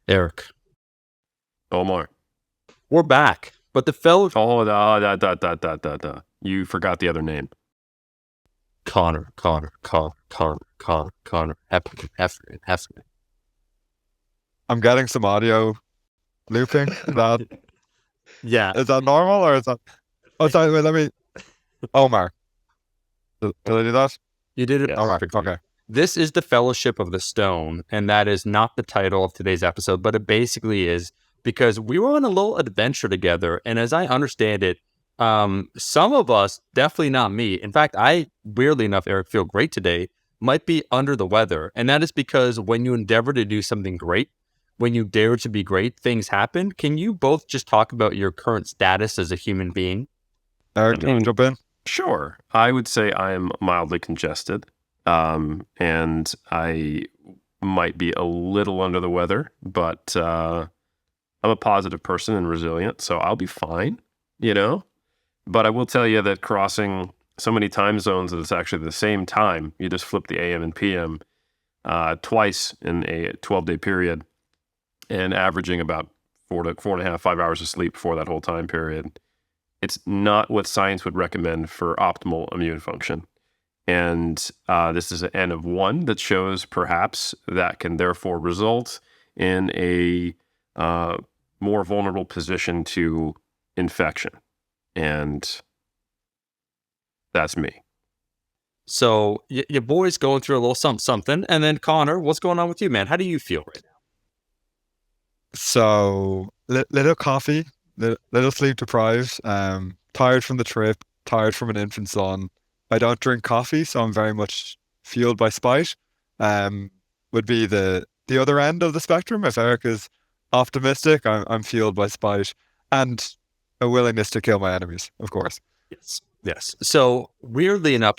Eric, Omar. we're back. But the fellow Oh, you forgot the other name. Conor, Heffernan. I'm getting some audio looping. Yeah. Is that normal or is that? Oh, sorry. Wait, let me. Omar. Did I do that? You did it Yeah. perfectly. Okay. This is the Fellowship of the Stone, and that is not the title of today's episode, but it basically is because we were on a little adventure together, and as I understand it, some of us, definitely not me. In fact, I, weirdly enough, Eric, feel great today, might be under the weather, and that is because when you endeavor to do something great, when you dare to be great, things happen. Can you both just talk about your current status as a human being? Eric, jump in. Sure. I would say I am mildly congested, and I might be a little under the weather, but I'm a positive person and resilient, so I'll be fine, you know? But I will tell you that crossing so many time zones that it's actually the same time, you just flip the AM and PM twice in a 12-day period and averaging about 4.5, 5 hours of sleep for that whole time period. It's not what science would recommend for optimal immune function. And this is an N of 1 that shows perhaps that can therefore result in a more vulnerable position to infection. And that's me. So your boy's going through a little something. And then Conor, what's going on with you, man? How do you feel right now? So, little coffee, little sleep deprived, tired from the trip, tired from an infant son. I don't drink coffee, so I'm very much fueled by spite. Would be the other end of the spectrum. If Eric is optimistic, I'm fueled by spite and a willingness to kill my enemies, of course. Yes. So weirdly enough,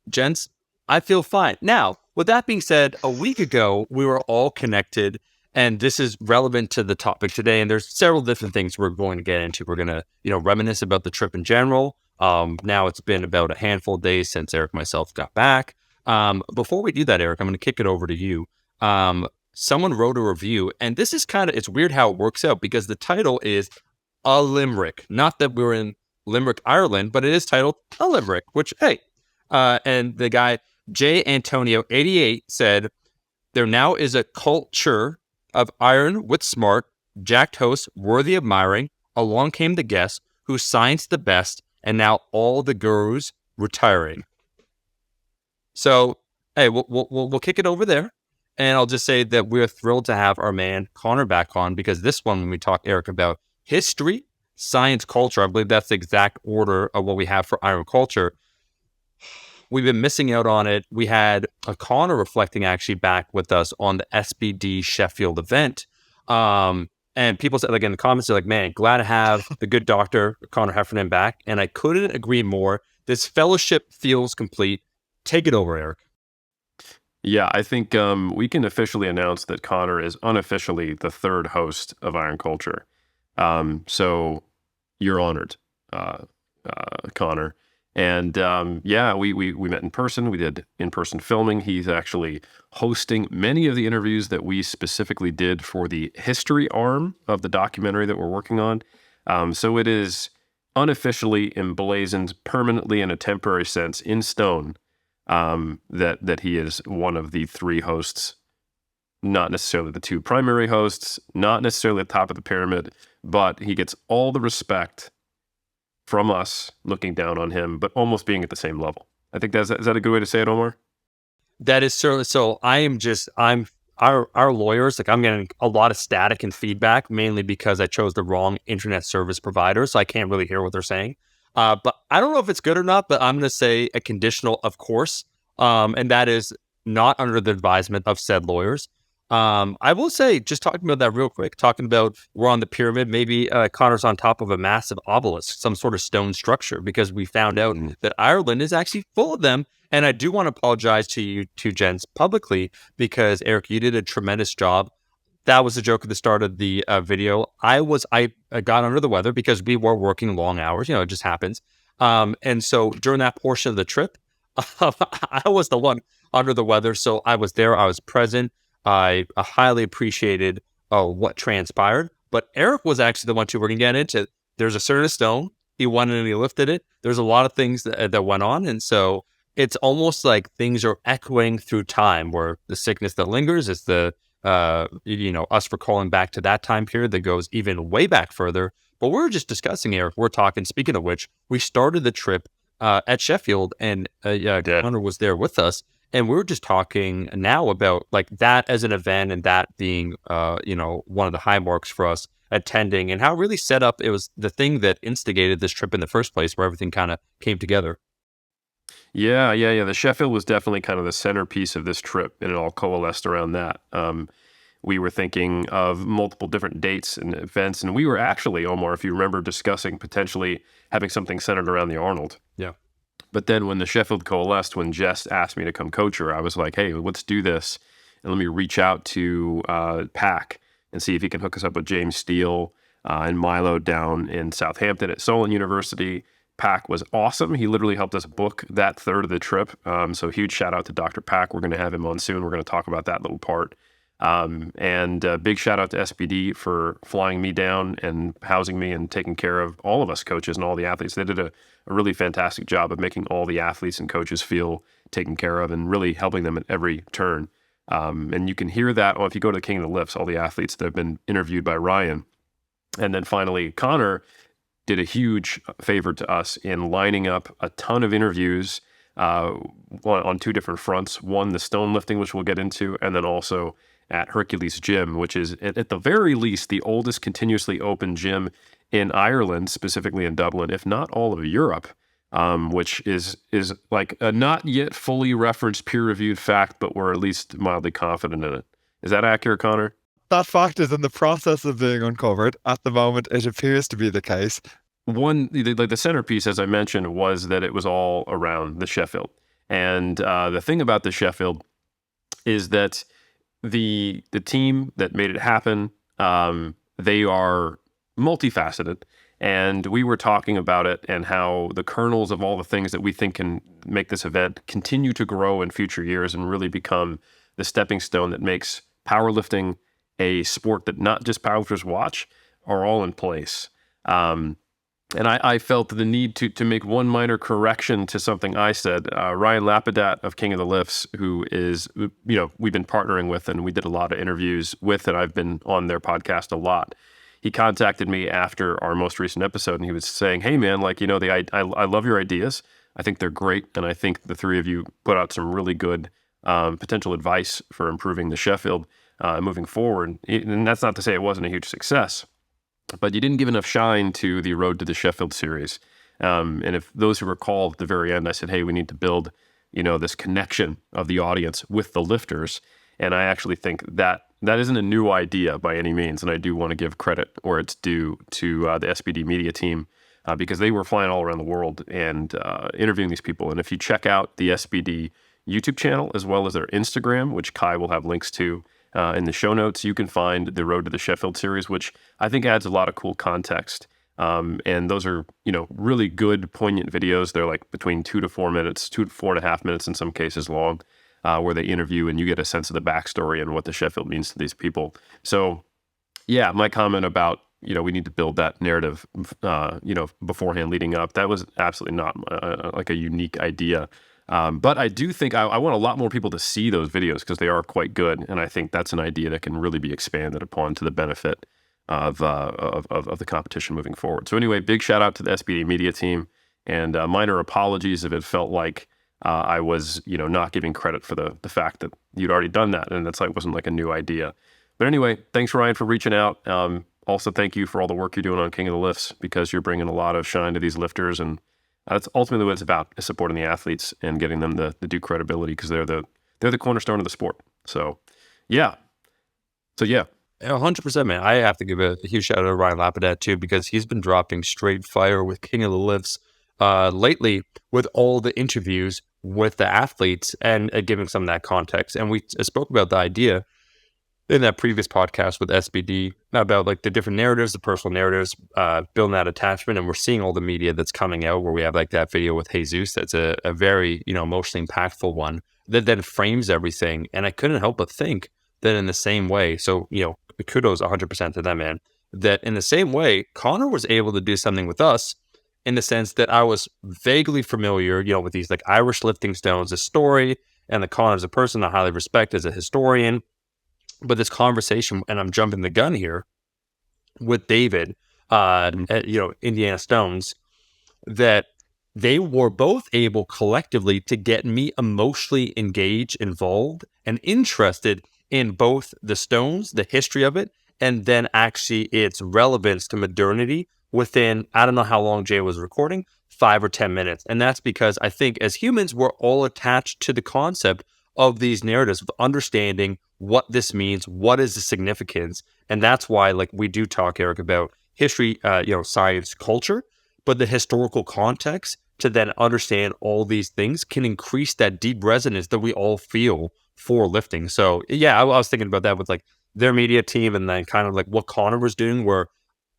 gents, I feel fine. Now, with that being said, a week ago, we were all connected, and this is relevant to the topic today. And there's several different things we're going to get into. We're going to, reminisce about the trip in general. Now it's been about a handful of days since Eric and myself got back. Before we do that, Eric, I'm going to kick it over to you. Someone wrote a review, and this is it's weird how it works out because the title is A Limerick. Not that we're in Limerick, Ireland, but it is titled A Limerick, which, hey. And the guy, J. Antonio 88, said, there now is a culture of iron with smart, jacked hosts worthy admiring. Along came the guest who science the best, and now all the gurus retiring. So, hey, we'll kick it over there. And I'll just say that we're thrilled to have our man Conor back on because this one, when we talk, Eric, about history, science, culture, I believe that's the exact order of what we have for iron culture. We've been missing out on it. We had a Conor reflecting actually back with us on the SBD Sheffield event. And people said, like in the comments, they're like, man, glad to have the good doctor, Conor Heffernan, back. And I couldn't agree more. This fellowship feels complete. Take it over, Eric. Yeah, I think we can officially announce that Conor is unofficially the third host of Iron Culture. So you're honored, Conor. And we met in person. We did in-person filming. He's actually hosting many of the interviews that we specifically did for the history arm of the documentary that we're working on. So it is unofficially emblazoned permanently in a temporary sense in stone that he is one of the three hosts, not necessarily the two primary hosts, not necessarily at the top of the pyramid, but he gets all the respect from us looking down on him, but almost being at the same level. I think is that a good way to say it, Omar? That is certainly so. Our lawyers, like I'm getting a lot of static and feedback, mainly because I chose the wrong internet service provider, so I can't really hear what they're saying. But I don't know if it's good or not, but I'm going to say a conditional, of course, and that is not under the advisement of said lawyers. I will say, just talking about that real quick, talking about we're on the pyramid, maybe Conor's on top of a massive obelisk, some sort of stone structure, because we found out that Ireland is actually full of them. And I do want to apologize to you two gents publicly because, Eric, you did a tremendous job. That was the joke at the start of the video. I got under the weather because we were working long hours. It just happens. And so during that portion of the trip, I was the one under the weather. So I was there. I was present. I highly appreciated what transpired. But Eric was actually the one who we're going to get into. There's a certain stone. He won it and he lifted it. There's a lot of things that went on. And so it's almost like things are echoing through time, where the sickness that lingers is us recalling back to that time period that goes even way back further. But we're just discussing, Eric. We're talking, speaking of which, we started the trip at Sheffield, and Conor was there with us. And we were just talking now about like that as an event, and that being, one of the high marks for us attending, and how really set up it was the thing that instigated this trip in the first place, where everything kind of came together. Yeah. The Sheffield was definitely kind of the centerpiece of this trip, and it all coalesced around that. We were thinking of multiple different dates and events, and we were actually, Omar, if you remember, discussing potentially having something centered around the Arnold. Yeah. But then when the Sheffield coalesced, when Jess asked me to come coach her, I was like, hey, let's do this. And let me reach out to Pack and see if he can hook us up with James Steele and Milo down in Southampton at Solon University. Pack was awesome. He literally helped us book that third of the trip. So huge shout out to Dr. Pack. We're going to have him on soon. We're going to talk about that little part. And big shout out to SBD for flying me down and housing me and taking care of all of us coaches and all the athletes. They did a really fantastic job of making all the athletes and coaches feel taken care of and really helping them at every turn. And you can hear that if you go to the King of the Lifts, all the athletes that have been interviewed by Ryan. And then finally, Conor did a huge favor to us in lining up a ton of interviews on two different fronts. One, the stone lifting, which we'll get into, and then also at Hercules Gym, which is at the very least the oldest continuously open gym in Ireland, specifically in Dublin, if not all of Europe, which is like a not yet fully referenced peer-reviewed fact, but we're at least mildly confident in it. Is that accurate, Conor? That fact is in the process of being uncovered. At the moment, it appears to be the case. The centerpiece, as I mentioned, was that it was all around the Sheffield. And the thing about the Sheffield is that the team that made it happen, they are multifaceted. And we were talking about it and how the kernels of all the things that we think can make this event continue to grow in future years and really become the stepping stone that makes powerlifting a sport that not just powerlifters watch, are all in place. And I felt the need to make one minor correction to something I said. Ryan Lapidat of King of the Lifts, who is, we've been partnering with and we did a lot of interviews with, and I've been on their podcast a lot. He contacted me after our most recent episode, and he was saying, hey, man, I love your ideas. I think they're great, and I think the three of you put out some really good potential advice for improving the Sheffield moving forward. And that's not to say it wasn't a huge success, but you didn't give enough shine to the Road to the Sheffield series. And if those who recall at the very end, I said, hey, we need to build, this connection of the audience with the lifters. And I actually think that isn't a new idea by any means. And I do want to give credit where it's due to the SBD media team because they were flying all around the world and interviewing these people. And if you check out the SBD YouTube channel as well as their Instagram, which Kai will have links to in the show notes, you can find the Road to the Sheffield series, which I think adds a lot of cool context. And those are, really good, poignant videos. They're like between 2 to 4 minutes, 2 to 4.5 minutes in some cases long, where they interview and you get a sense of the backstory and what the Sheffield means to these people. So, yeah, my comment about, we need to build that narrative, beforehand leading up, that was absolutely not like a unique idea. But I do think I want a lot more people to see those videos because they are quite good. And I think that's an idea that can really be expanded upon to the benefit of the competition moving forward. So anyway, big shout out to the SBD media team and minor apologies if it felt like I was, not giving credit for the fact that you'd already done that. And wasn't like a new idea. But anyway, thanks Ryan for reaching out. Also, thank you for all the work you're doing on King of the Lifts because you're bringing a lot of shine to these lifters, and that's ultimately what it's about, is supporting the athletes and getting them the due credibility because they're the cornerstone of the sport. So, yeah. 100%, man. I have to give a huge shout out to Ryan Lapidat too, because he's been dropping straight fire with King of the Lifts lately with all the interviews with the athletes and giving some of that context. And we spoke about the idea in that previous podcast with SBD about like the different narratives, the personal narratives, building that attachment. And we're seeing all the media that's coming out where we have like that video with Jesus. That's a very, emotionally impactful one that then frames everything. And I couldn't help but think that in the same way. So, kudos 100% to them, man. That in the same way, Connor was able to do something with us in the sense that I was vaguely familiar, with these like Irish lifting stones, the story, and the Connor as a person I highly respect as a historian. But this conversation, and I'm jumping the gun here, with David, at, Indiana Stones, that they were both able collectively to get me emotionally engaged, involved, and interested in both the Stones, the history of it, and then actually its relevance to modernity within, I don't know how long Jay was recording, 5 or 10 minutes. And that's because I think as humans, we're all attached to the concept of these narratives, of understanding what this means, what is the significance. And that's why, like, we do talk, Eric, about history, science, culture, but the historical context to then understand all these things can increase that deep resonance that we all feel for lifting. So yeah, I was thinking about that with like their media team and then kind of like what Connor was doing where,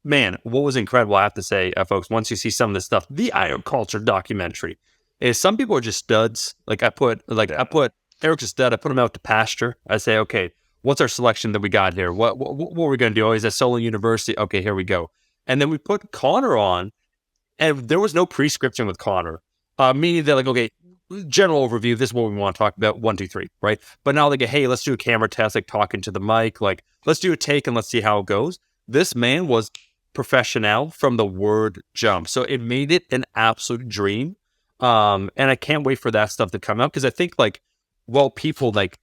man, what was incredible, I have to say, folks, once you see some of this stuff, the Iron Culture documentary, is some people are just studs. I put Eric's a stud. I put him out to pasture. I say, okay, what's our selection that we got here? What are we going to do? Oh, he's at Solon University. Okay, here we go. And then we put Connor on, and there was no prescription with Connor, meaning that, like, okay, general overview, this is what we want to talk about, 1, 2, 3, right? But now they go, hey, let's do a camera test, like talking to the mic, like, let's do a take and let's see how it goes. This man was professional from the word jump. So it made it an absolute dream. And I can't wait for that stuff to come out because I think, like, well, people, like,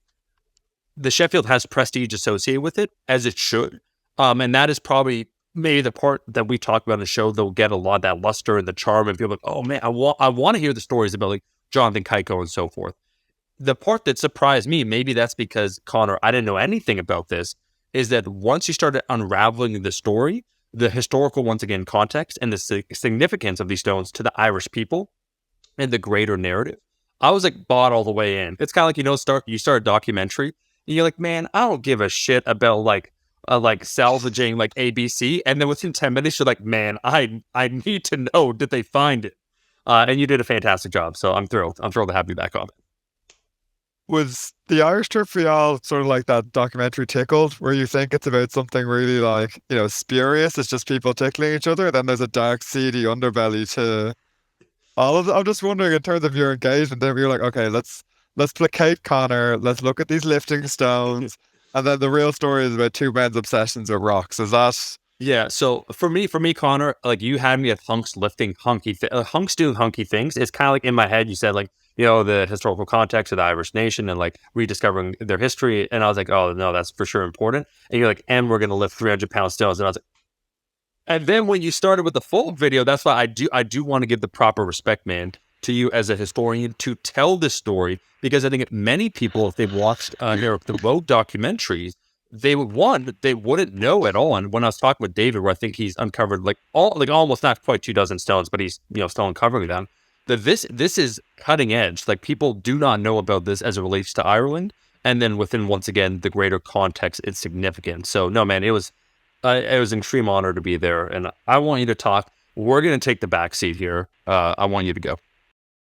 the Sheffield has prestige associated with it, as it should. And that is probably maybe the part that we talk about in the show that'll get a lot of that luster and the charm, and people like, oh man, I want to hear the stories about like Jonathan Keiko and so forth. The part that surprised me, maybe that's because Connor, I didn't know anything about this, is that once you started unraveling the story, the historical, once again, context and the significance of these stones to the Irish people and the greater narrative, I was like bought all the way in. It's kind of like, you start a documentary and you're like, man, I don't give a shit about like salvaging like ABC, and then within 10 minutes you're like, man, I need to know, did they find it? And you did a fantastic job, so I'm thrilled to have you back on. Was the Irish trip for y'all sort of like that documentary Tickled, where you think it's about something really like, spurious, it's just people tickling each other, then there's a dark, seedy underbelly to all of it? I'm just wondering, in terms of your engagement, then you're like, okay, let's placate Connor, let's look at these lifting stones, and then the real story is about two men's obsessions with rocks. Is that? Yeah, so for me, Connor, like you had me at hunks lifting hunks doing hunky things. It's kind of like in my head, you said like, the historical context of the Irish nation and like rediscovering their history. And I was like, oh no, that's for sure important. And you're like, and we're going to lift 300-pound stones. And I was like, and then when you started with the full video, that's why I do want to give the proper respect, man, to you as a historian to tell this story, because I think many people, if they've watched the Rogue documentaries, they wouldn't know at all. And when I was talking with David, where I think he's uncovered almost not quite 24 stones, but he's still uncovering them. That this is cutting edge. Like, people do not know about this as it relates to Ireland, and then within, once again, the greater context, it's significant. So no, man, it was an extreme honor to be there, and I want you to talk. We're going to take the back seat here. I want you to go.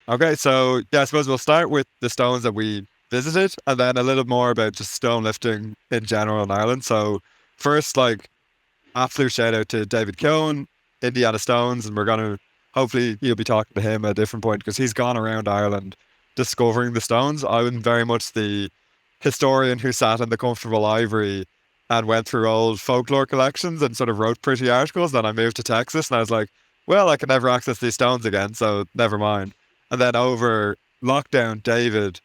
Okay, so yeah, I suppose we'll start with the stones that we visited, and then a little more about just stone lifting in general in Ireland. So first, like, absolute shout out to David Keohan, Indiana Stones, and we're gonna, hopefully you'll be talking to him at a different point, because he's gone around Ireland discovering the stones. I'm very much the historian who sat in the comfortable ivory and went through old folklore collections and sort of wrote pretty articles. Then I moved to Texas and I was like, well, I can never access these stones again, so never mind. And then over lockdown, David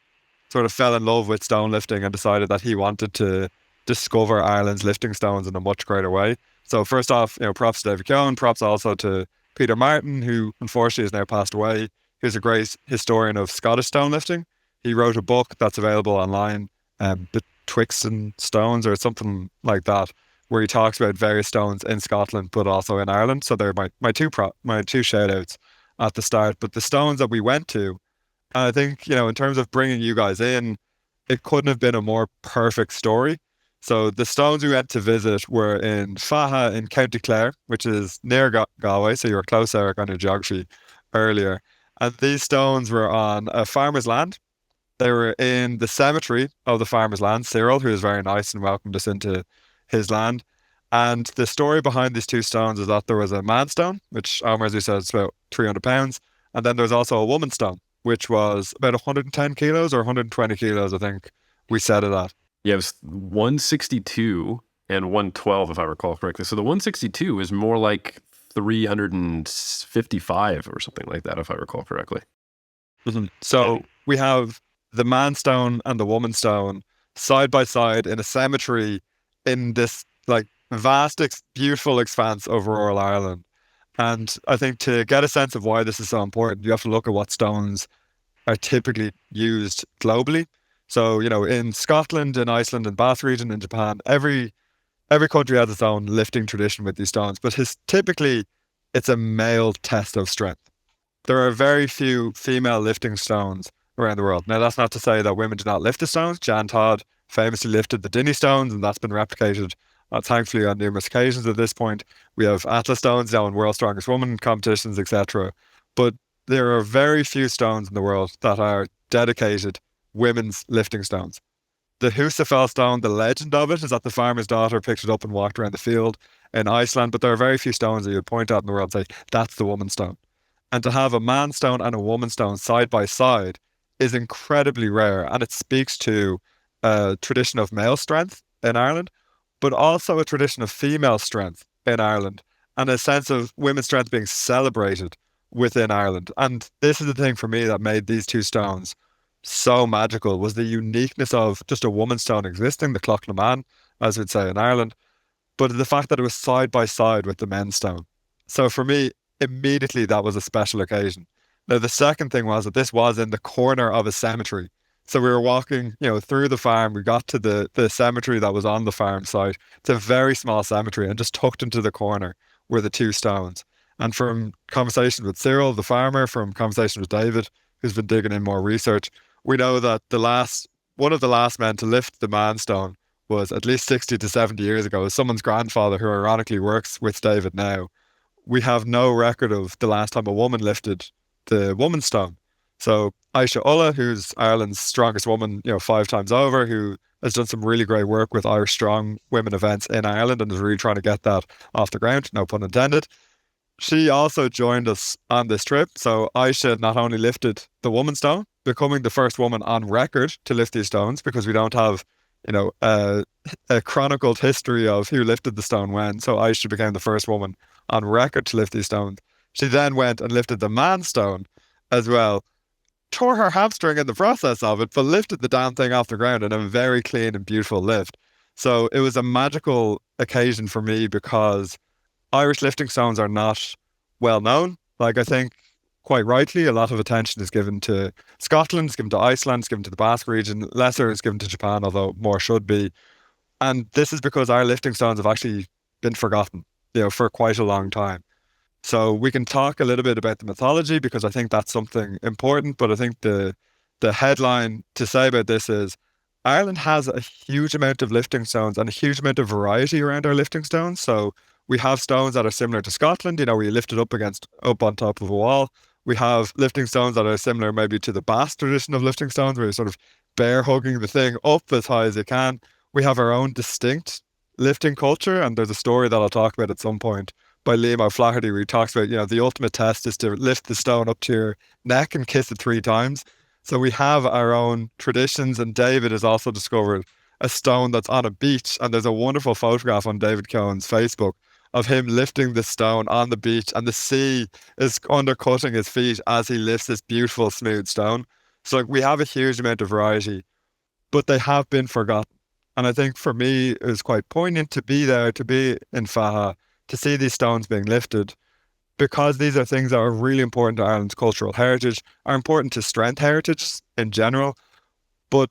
sort of fell in love with stone lifting and decided that he wanted to discover Ireland's lifting stones in a much greater way. So first off, props to David Keohan, props also to Peter Martin, who unfortunately has now passed away. He's a great historian of Scottish stone lifting. He wrote a book that's available online, Betwixt and Stones or something like that, where he talks about various stones in Scotland but also in Ireland. So they're my two shout outs at the start. But the stones that we went to, and I think, in terms of bringing you guys in, it couldn't have been a more perfect story. So the stones we went to visit were in Faha in County Clare, which is near Galway. So you were close, Eric, on your geography earlier. And these stones were on a farmer's land. They were in the cemetery of the farmer's land. Cyril, who was very nice and welcomed us into his land. And the story behind these two stones is that there was a man stone, which Omar, as we said, is about 300 pounds. And then there's also a woman stone, which was about 110 kilos or 120 kilos, I think we said it at. Yeah, it was 162 and 112, if I recall correctly. So the 162 is more like 355 or something like that, if I recall correctly. So we have the man stone and the woman stone side by side in a cemetery in this like vast, beautiful expanse of rural Ireland. And I think to get a sense of why this is so important, you have to look at what stones are typically used globally. So, in Scotland, in Iceland, in Basque region, in Japan, every country has its own lifting tradition with these stones, but typically it's a male test of strength. There are very few female lifting stones around the world. Now, that's not to say that women do not lift the stones. Jan Todd famously lifted the Dinny stones, and that's been replicated, thankfully, on numerous occasions at this point. We have Atlas stones now in World's Strongest Woman competitions, etc. But there are very few stones in the world that are dedicated women's lifting stones. The Husafell stone, the legend of it is that the farmer's daughter picked it up and walked around the field in Iceland, but there are very few stones that you'd point out in the world and say, that's the woman's stone. And to have a man stone and a woman stone side by side is incredibly rare. And it speaks to a tradition of male strength in Ireland, but also a tradition of female strength in Ireland and a sense of women's strength being celebrated within Ireland. And this is the thing for me that made these two stones so magical was the uniqueness of just a woman's stone existing, the Cloch na Man, as we'd say in Ireland, but the fact that it was side by side with the men's stone. So for me, immediately that was a special occasion. Now, the second thing was that this was in the corner of a cemetery. So we were walking, through the farm. We got to the cemetery that was on the farm site. It's a very small cemetery, and just tucked into the corner were the two stones. And from conversations with Cyril, the farmer, from conversations with David, who's been digging in more research, we know that one of the last men to lift the man stone was at least 60 to 70 years ago. Someone's grandfather, who ironically works with David now. We have no record of the last time a woman lifted the woman's stone. So Ayshea Ullah, who's Ireland's strongest woman, 5 times over, who has done some really great work with Irish strong women events in Ireland and is really trying to get that off the ground, no pun intended. She also joined us on this trip. So Ayshea not only lifted the woman's stone, becoming the first woman on record to lift these stones, because we don't have, a chronicled history of who lifted the stone when. So Ayshea became the first woman on record to lift these stones. She then went and lifted the man stone as well, tore her hamstring in the process of it, but lifted the damn thing off the ground in a very clean and beautiful lift. So it was a magical occasion for me because Irish lifting stones are not well known. Like, I think quite rightly, a lot of attention is given to Scotland, it's given to Iceland, it's given to the Basque region, lesser is given to Japan, although more should be. And this is because our lifting stones have actually been forgotten, for quite a long time. So we can talk a little bit about the mythology because I think that's something important. But I think the headline to say about this is Ireland has a huge amount of lifting stones and a huge amount of variety around our lifting stones. So we have stones that are similar to Scotland, where you lift it up on top of a wall. We have lifting stones that are similar maybe to the Basque tradition of lifting stones, where you're sort of bear hugging the thing up as high as you can. We have our own distinct lifting culture, and there's a story that I'll talk about at some point by Liam O'Flaherty, where he talks about, the ultimate test is to lift the stone up to your neck and kiss it 3 times. So we have our own traditions, and David has also discovered a stone that's on a beach, and there's a wonderful photograph on David Keohan's Facebook of him lifting the stone on the beach, and the sea is undercutting his feet as he lifts this beautiful, smooth stone. So we have a huge amount of variety, but they have been forgotten. And I think for me, it was quite poignant to be there, to be in Faha, to see these stones being lifted, because these are things that are really important to Ireland's cultural heritage, are important to strength heritage in general. But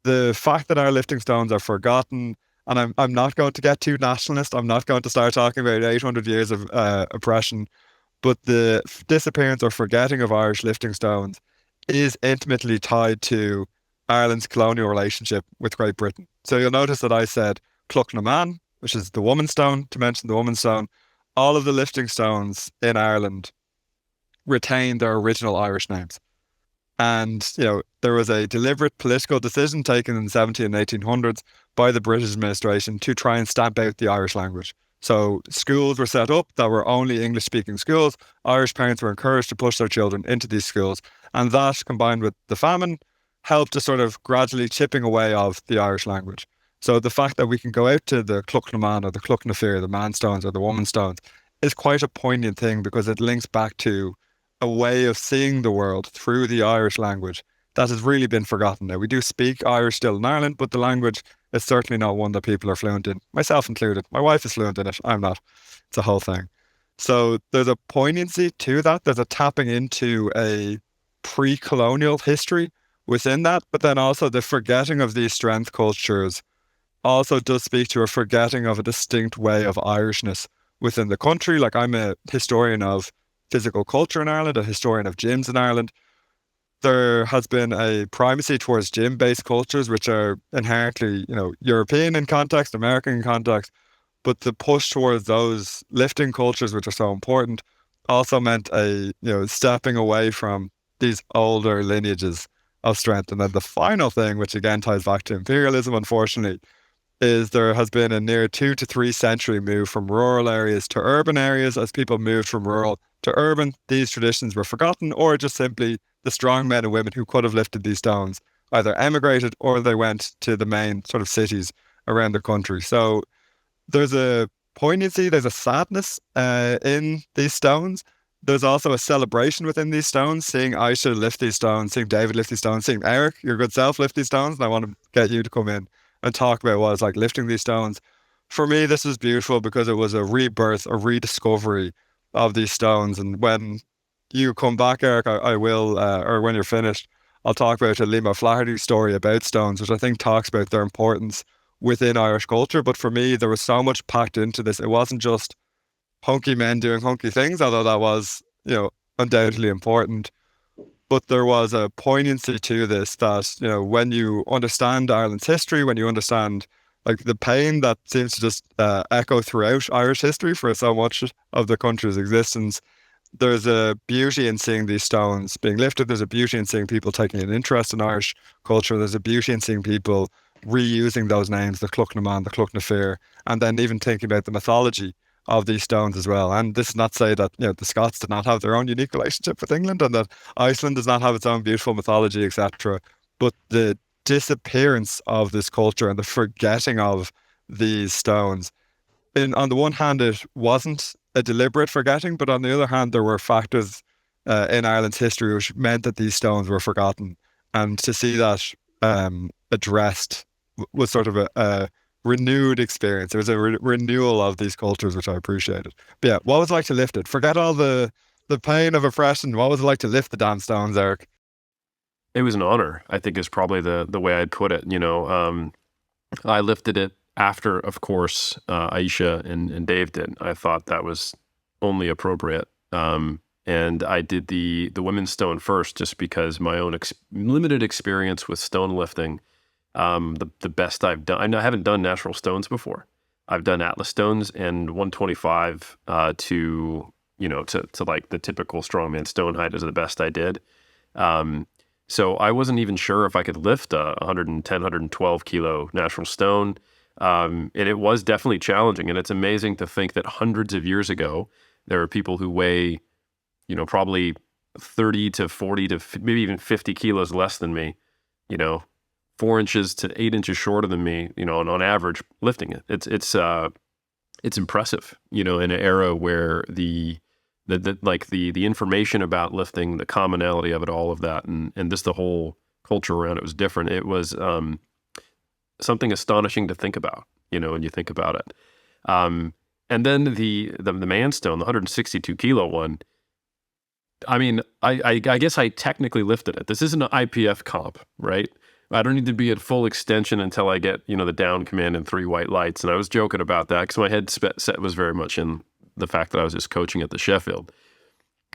the fact that our lifting stones are forgotten, and I'm not going to get too nationalist, I'm not going to start talking about 800 years of oppression, but the disappearance or forgetting of Irish lifting stones is intimately tied to Ireland's colonial relationship with Great Britain. So you'll notice that I said Cloch na Man, which is the woman's stone, to mention the woman's stone. All of the lifting stones in Ireland retain their original Irish names. And, there was a deliberate political decision taken in the 1700s and 1800s by the British administration to try and stamp out the Irish language. So schools were set up that were only English speaking schools. Irish parents were encouraged to push their children into these schools. And that, combined with the famine, helped to sort of gradually chipping away of the Irish language. So the fact that we can go out to the Clucknaman or the Clucknafir, the man stones or the woman stones, is quite a poignant thing because it links back to a way of seeing the world through the Irish language that has really been forgotten now. We do speak Irish still in Ireland, but the language is certainly not one that people are fluent in, myself included. My wife is fluent in it. I'm not. It's a whole thing. So there's a poignancy to that. There's a tapping into a pre-colonial history within that, but then also the forgetting of these strength cultures also does speak to a forgetting of a distinct way of Irishness within the country. Like, I'm a historian of physical culture in Ireland, a historian of gyms in Ireland. There has been a primacy towards gym-based cultures, which are inherently, European in context, American in context, but the push towards those lifting cultures, which are so important, also meant a, stepping away from these older lineages of strength. And then the final thing, which again ties back to imperialism, unfortunately, is there has been a near 2 to 3 century move from rural areas to urban areas. As people moved from rural to urban, these traditions were forgotten, or just simply the strong men and women who could have lifted these stones either emigrated or they went to the main sort of cities around the country. So there's a poignancy, there's a sadness in these stones. There's also a celebration within these stones, seeing Ayshea lift these stones, seeing David lift these stones, seeing Eric, your good self, lift these stones. And I want to get you to come in and talk about what it's like lifting these stones. For me, this was beautiful because it was a rebirth, a rediscovery of these stones. And when you come back, Eric, I will, or when you're finished, I'll talk about a Liam O'Flaherty story about stones, which I think talks about their importance within Irish culture. But for me, there was so much packed into this. It wasn't just hunky men doing hunky things, although that was, undoubtedly important. But there was a poignancy to this that, when you understand Ireland's history, when you understand like the pain that seems to just echo throughout Irish history for so much of the country's existence, there's a beauty in seeing these stones being lifted. There's a beauty in seeing people taking an interest in Irish culture. There's a beauty in seeing people reusing those names, the Clucknaman, the Clucknafir, and then even thinking about the mythology of these stones as well. And this is not to say that, the Scots did not have their own unique relationship with England and that Iceland does not have its own beautiful mythology, etc. But the disappearance of this culture and the forgetting of these stones, on the one hand, it wasn't a deliberate forgetting, but on the other hand, there were factors in Ireland's history which meant that these stones were forgotten. And to see that addressed was sort of a renewed experience. It was a renewal of these cultures, which I appreciated. But yeah, what was it like to lift it? Forget all the pain of oppression. What was it like to lift the damn stones, Eric? It was an honor, I think is probably the way I'd put it. I lifted it after, of course, Ayshea and Dave did. I thought that was only appropriate. And I did the women's stone first, just because my own limited experience with stone lifting, the best I've done. I haven't done natural stones before. I've done Atlas stones, and 125 to like the typical strongman stone height is the best I did. So I wasn't even sure if I could lift a 110, 112 kilo natural stone. And it was definitely challenging. And it's amazing to think that hundreds of years ago, there are people who weigh, probably 30 to 40 to maybe even 50 kilos less than me, 4 inches to 8 inches shorter than me, on average lifting it. It's impressive, in an era where the information about lifting, the commonality of it, all of that, and just the whole culture around it was different. It was something astonishing to think about, when you think about it. And then the man stone, the 162 kilo one. I mean, I guess I technically lifted it. This isn't an IPF comp, right? I don't need to be at full extension until I get, the down command and 3 white lights. And I was joking about that because my head set was very much in the fact that I was just coaching at the Sheffield.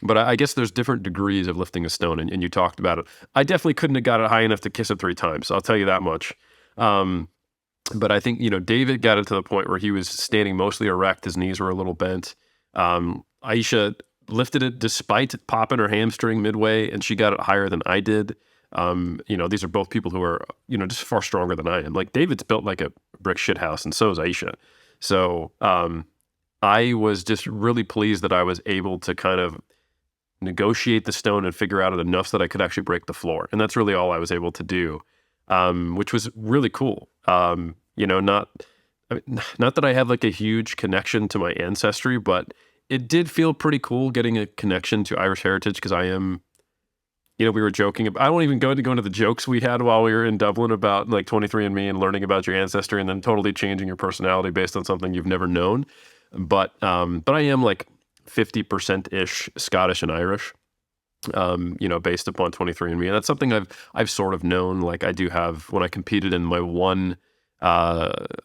But I guess there's different degrees of lifting a stone, and you talked about it. I definitely couldn't have got it high enough to kiss it 3 times. I'll tell you that much. But I think, David got it to the point where he was standing mostly erect. His knees were a little bent. Ayshea lifted it despite popping her hamstring midway, and she got it higher than I did. These are both people who are, just far stronger than I am. Like David's built like a brick shit house, and so is Ayshea. So I was just really pleased that I was able to kind of negotiate the stone and figure out enough so that I could actually break the floor. And that's really all I was able to do, which was really cool. Not that I have like a huge connection to my ancestry, but it did feel pretty cool getting a connection to Irish heritage because I am, we were joking about, I won't even go into the jokes we had while we were in Dublin about like 23andMe and learning about your ancestry and then totally changing your personality based on something you've never known. But I am like 50%-ish Scottish and Irish, based upon 23andMe. And that's something I've sort of known. Like I do have, when I competed in my one Highland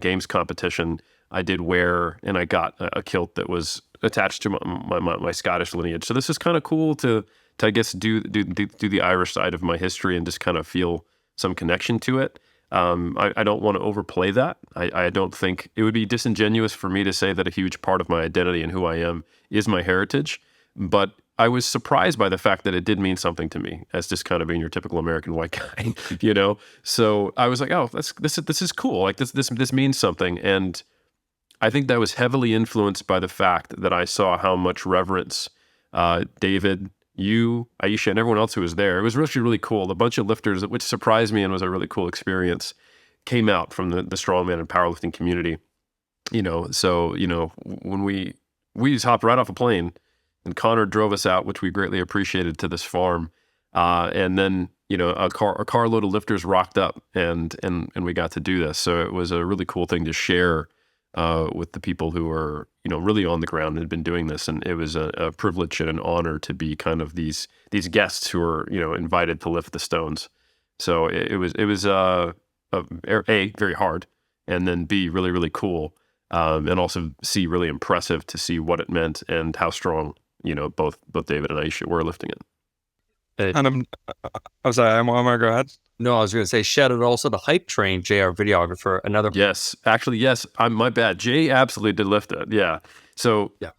Games competition, I did wear, and I got a kilt that was attached to my Scottish lineage. So this is kind of cool to I guess do the Irish side of my history and just kind of feel some connection to it. I don't want to overplay that. I don't think it would be disingenuous for me to say that a huge part of my identity and who I am is my heritage, but I was surprised by the fact that it did mean something to me as just kind of being your typical American white guy, So I was like, oh, this is cool. Like this means something. And I think that was heavily influenced by the fact that I saw how much reverence David, you, Ayshea, and everyone else who was there. It was really, really cool. A bunch of lifters, which surprised me and was a really cool experience, came out from the strongman and powerlifting community. When we just hopped right off a plane, and Conor drove us out, which we greatly appreciated, to this farm. And then, a carload of lifters rocked up and we got to do this. So it was a really cool thing to share with the people who are, really on the ground and had been doing this. And it was a privilege and an honor to be kind of these guests who were, invited to lift the stones. So it was A, very hard, and then B, really, really cool. And also C, really impressive to see what it meant and how strong, both David and Ayshea were lifting it. And I'm sorry, am I go ahead? No, I was going to say, shout out also to Hype Train, Jay, our videographer. Yes, actually, yes. My bad. Jay absolutely did lift it. Yeah. So yeah,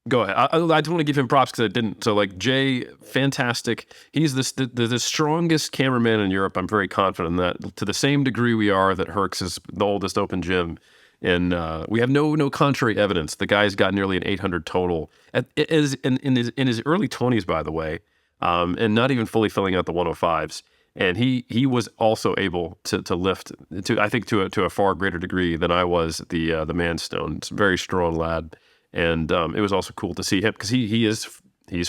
go ahead. I just want to give him props because I didn't. So like Jay, fantastic. He's the strongest cameraman in Europe. I'm very confident in that. To the same degree we are that Herc's is the oldest open gym. And we have no contrary evidence. The guy's got nearly an 800 total. In his early 20s, by the way, and not even fully filling out the 105s. And he was also able to lift to a far greater degree than I was the man stone. It's a very strong lad, and it was also cool to see him because he's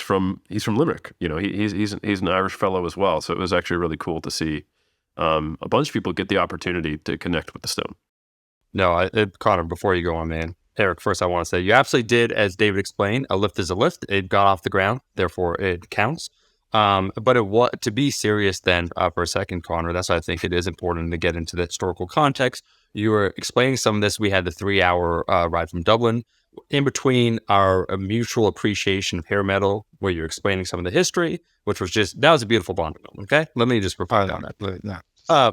from Limerick. He's an Irish fellow as well. So it was actually really cool to see a bunch of people get the opportunity to connect with the stone. No, Conor, before you go on, man, Eric, first I want to say you absolutely did, as David explained, a lift is a lift. It got off the ground, therefore it counts. But to be serious then for a second, Conor, that's why I think it is important to get into the historical context. You were explaining some of this. We had the 3-hour ride from Dublin. In between our mutual appreciation of hair metal, where you're explaining some of the history, which was that was a beautiful bonding moment, okay? Let me just reply on that. Yeah.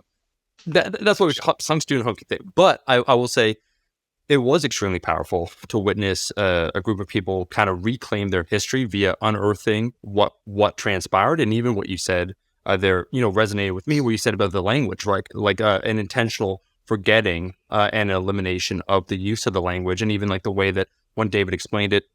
That's what some student hooky thing. But I will say, it was extremely powerful to witness a group of people kind of reclaim their history via unearthing what transpired, and even what you said there, resonated with me. What you said about the language, right? Like an intentional forgetting and elimination of the use of the language, and even like the way that when David explained it,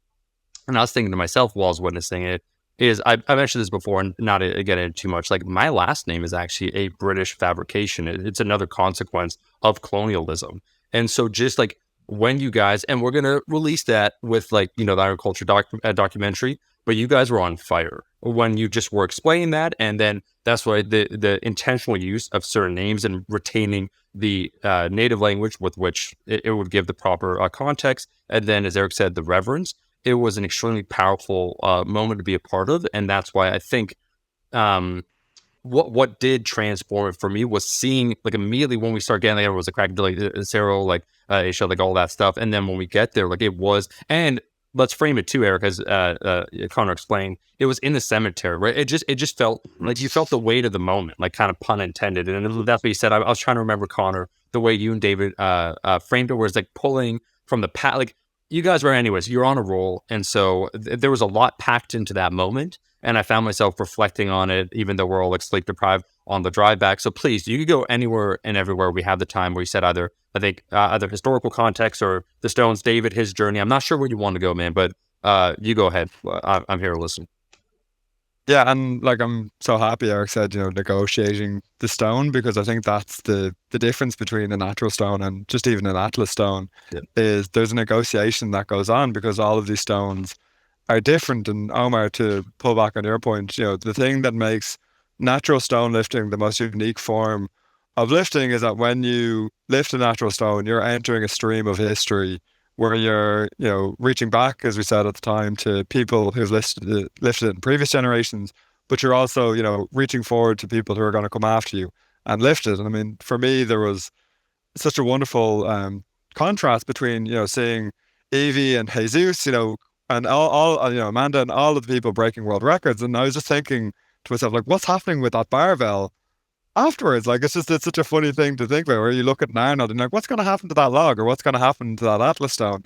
and I was thinking to myself while I was witnessing it, is I've mentioned this before, and not to get into too much. Like my last name is actually a British fabrication. It's another consequence of colonialism, and so just like. When you guys, and we're going to release that with the agriculture documentary, but you guys were on fire when you just were explaining that. And then that's why the intentional use of certain names and retaining the native language with which it would give the proper context. And then, as Eric said, the reverence, it was an extremely powerful moment to be a part of. And that's why I think what did transform it for me was seeing like immediately when we start getting there was a crack like Sarah, like Ayshea, like all that stuff, and then when we get there, like it was, and let's frame it too, Eric, as Conor explained, it was in the cemetery, right? It just felt like you felt the weight of the moment, like kind of pun intended, and that's what you said. I was trying to remember, Conor, the way you and David framed it, where it's like pulling from the like you guys were, anyways, you're on a roll. And so there was a lot packed into that moment. And I found myself reflecting on it, even though we're all like sleep deprived on the drive back. So please, you could go anywhere and everywhere. We have the time where you said either, I think, either historical context or the Stones, David, his journey. I'm not sure where you want to go, man, but you go ahead. I'm here to listen. Yeah, and like I'm so happy Eric said, negotiating the stone, because I think that's the difference between a natural stone and just even an atlas stone. Yeah. Is there's a negotiation that goes on because all of these stones are different. And Omar, to pull back on your point, the thing that makes natural stone lifting the most unique form of lifting is that when you lift a natural stone, you're entering a stream of history where you're, reaching back, as we said at the time, to people who've lifted it in previous generations, but you're also, reaching forward to people who are going to come after you and lift it. And I mean, for me, there was such a wonderful contrast between, seeing Evie and Jesus, and all Amanda and all of the people breaking world records. And I was just thinking to myself, like, what's happening with that barbell afterwards? Like, it's such a funny thing to think about, where you look at an Arnold and you're like, what's going to happen to that log, or what's going to happen to that Atlas stone?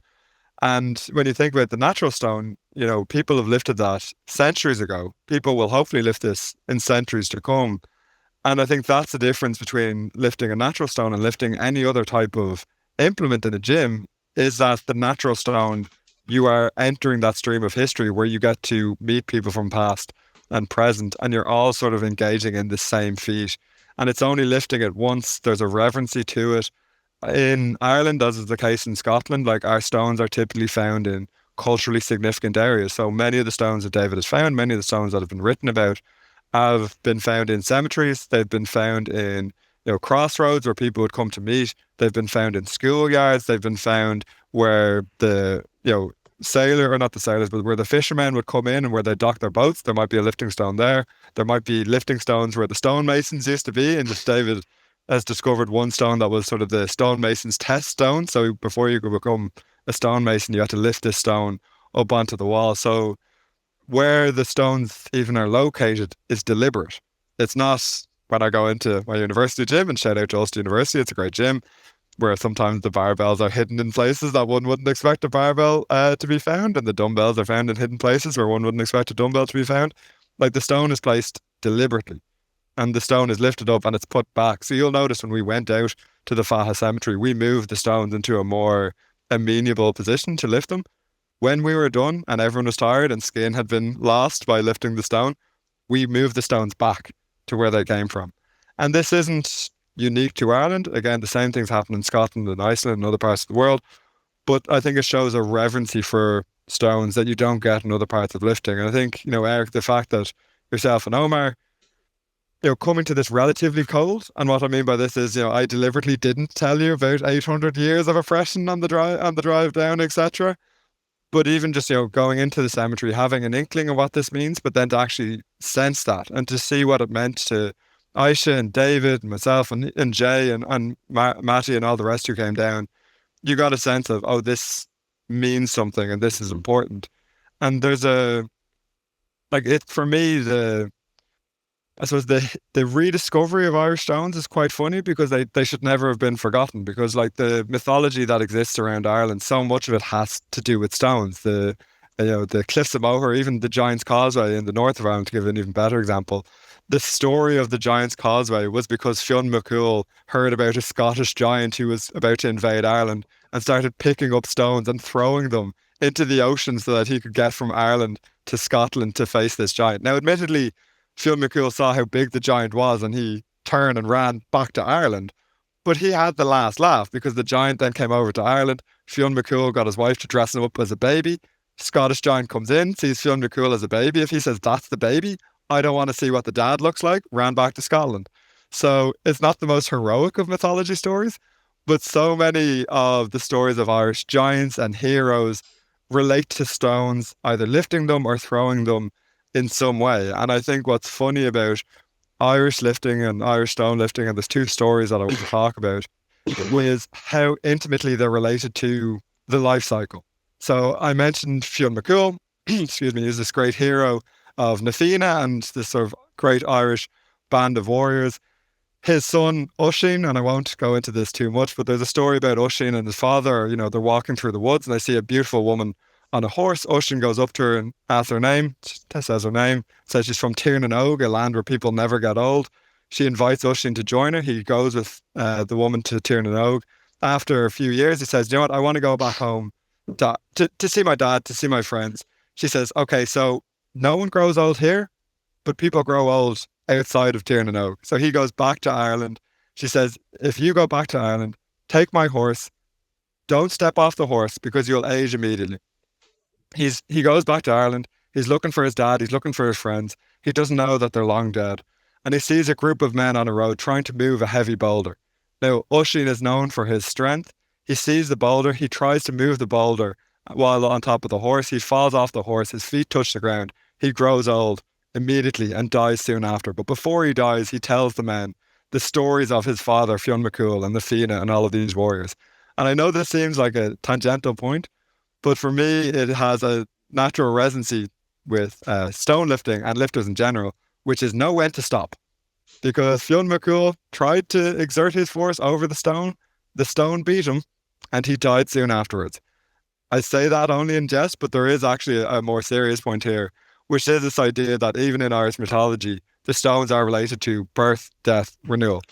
And when you think about the natural stone, people have lifted that centuries ago. People will hopefully lift this in centuries to come. And I think that's the difference between lifting a natural stone and lifting any other type of implement in a gym, is that the natural stone, you are entering that stream of history where you get to meet people from past and present, and you're all sort of engaging in the same feat. And it's only lifting it once. There's a reverency to it. In Ireland, as is the case in Scotland, like, our stones are typically found in culturally significant areas. So many of the stones that David has found, many of the stones that have been written about, have been found in cemeteries. They've been found in, crossroads where people would come to meet. They've been found in schoolyards. They've been found where the, sailor, or not the sailors, but where the fishermen would come in and where they dock their boats. There might be a lifting stone there. There might be lifting stones where the stonemasons used to be. And just David has discovered one stone that was sort of the stonemason's test stone. So before you could become a stonemason, you had to lift this stone up onto the wall. So where the stones even are located is deliberate. It's not when I go into my university gym, and shout out to Ulster University, it's a great gym, where sometimes the barbells are hidden in places that one wouldn't expect a barbell to be found, and the dumbbells are found in hidden places where one wouldn't expect a dumbbell to be found. Like, the stone is placed deliberately, and the stone is lifted up and it's put back. So you'll notice when we went out to the Faha Cemetery, we moved the stones into a more amenable position to lift them. When we were done and everyone was tired and skin had been lost by lifting the stone, we moved the stones back to where they came from. And this isn't unique to Ireland. Again, the same things happen in Scotland and Iceland and other parts of the world. But I think it shows a reverency for stones that you don't get in other parts of lifting. And I think, Eric, the fact that yourself and Omar, coming to this relatively cold, and what I mean by this is, I deliberately didn't tell you about 800 years of oppression on the drive down, etc. But even just, going into the cemetery, having an inkling of what this means, but then to actually sense that and to see what it meant to Ayshea and David and myself and Jay and Matty and all the rest who came down, you got a sense of, oh, this means something and this is important. And there's for me, I suppose the rediscovery of Irish stones is quite funny, because they should never have been forgotten, because, like, the mythology that exists around Ireland, so much of it has to do with stones. The Cliffs of Moher, even the Giant's Causeway in the north of Ireland, to give an even better example. The story of the Giant's Causeway was because Fionn McCool heard about a Scottish giant who was about to invade Ireland and started picking up stones and throwing them into the ocean so that he could get from Ireland to Scotland to face this giant. Now, admittedly, Fionn McCool saw how big the giant was and he turned and ran back to Ireland. But he had the last laugh, because the giant then came over to Ireland. Fionn McCool got his wife to dress him up as a baby. Scottish giant comes in, sees Fionn McCool as a baby. If he says that's the baby, I don't want to see what the dad looks like, ran back to Scotland. So it's not the most heroic of mythology stories, but so many of the stories of Irish giants and heroes relate to stones, either lifting them or throwing them in some way. And I think what's funny about Irish lifting and Irish stone lifting, and there's two stories that I want to talk about, is how intimately they're related to the life cycle. So I mentioned Fionn McCool, excuse me, is this great hero of Na Fianna and this sort of great Irish band of warriors his son Oisin, and I won't go into this too much, but there's a story about Oisin and his father. They're walking through the woods and they see a beautiful woman on a horse. Oisin goes up to her and asks her name. She says her name, says she's from Tiernan, a land where people never get old. She invites Oisin to join her. He goes with the woman to Tiernan. After a few years, he says, "You know what? I want to go back home to see my dad, to see my friends." She says, "Okay, so no one grows old here, but people grow old outside of Tiernan." So he goes back to Ireland. She says, "If you go back to Ireland, take my horse. Don't step off the horse because you'll age immediately." He goes back to Ireland. He's looking for his dad. He's looking for his friends. He doesn't know that they're long dead. And he sees a group of men on a road trying to move a heavy boulder. Now, Oisin is known for his strength. He sees the boulder. He tries to move the boulder while on top of the horse. He falls off the horse. His feet touch the ground. He grows old immediately and dies soon after. But before he dies, he tells the men the stories of his father, Fionn McCool, and the Fianna, and all of these warriors. And I know this seems like a tangential point, but for me, it has a natural resonancy with stone lifting and lifters in general, which is know when to stop. Because Fionn McCool tried to exert his force over the stone beat him, and he died soon afterwards. I say that only in jest, but there is actually a more serious point here, which is this idea that even in Irish mythology, the stones are related to birth, death, renewal.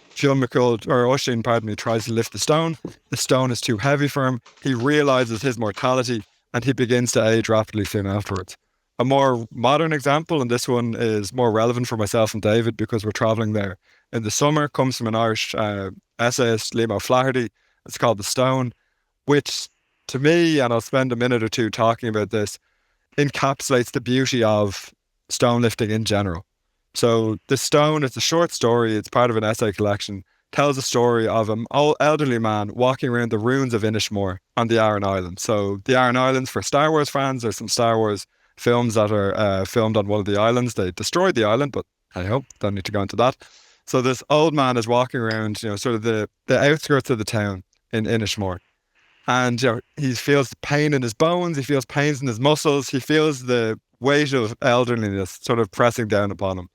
Fionn McCool, or Oisin, pardon me, tries to lift the stone. The stone is too heavy for him. He realizes his mortality and he begins to age rapidly soon afterwards. A more modern example, and this one is more relevant for myself and David because we're traveling there in the summer, comes from an Irish essayist, Liam O'Flaherty. It's called The Stone, which to me, and I'll spend a minute or two talking about this, encapsulates the beauty of stone lifting in general. So The Stone, it's a short story, it's part of an essay collection, tells a story of an old elderly man walking around the ruins of Inishmore on the Aran Islands. So the Aran Islands, for Star Wars fans, there's some Star Wars films that are filmed on one of the islands. They destroyed the island, but I hope, don't need to go into that. So this old man is walking around, sort of the outskirts of the town in Inishmore. And he feels pain in his bones, he feels pains in his muscles, he feels the weight of elderliness sort of pressing down upon him.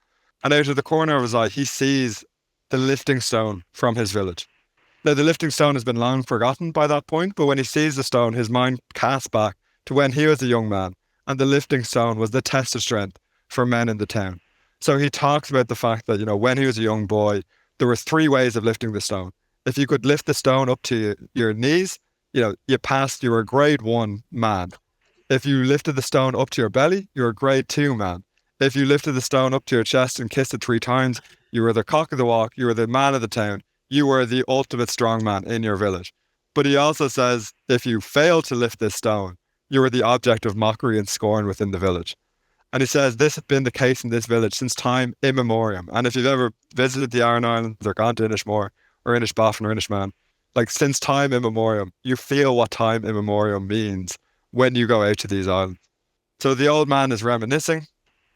And out of the corner of his eye, he sees the lifting stone from his village. Now, the lifting stone has been long forgotten by that point, but when he sees the stone, his mind casts back to when he was a young man, and the lifting stone was the test of strength for men in the town. So he talks about the fact that, when he was a young boy, there were 3 ways of lifting the stone. If you could lift the stone up to your knees, you were a grade 1 man. If you lifted the stone up to your belly, you were a grade 2 man. If you lifted the stone up to your chest and kissed it 3 times, you were the cock of the walk, you were the man of the town, you were the ultimate strongman in your village. But he also says, if you failed to lift this stone, you were the object of mockery and scorn within the village. And he says this has been the case in this village since time immemorial. And if you've ever visited the Aran Islands or gone to Inishmore or Inishboffin or Inishman, like since time immemorial, you feel what time immemorial means when you go out to these islands. So the old man is reminiscing.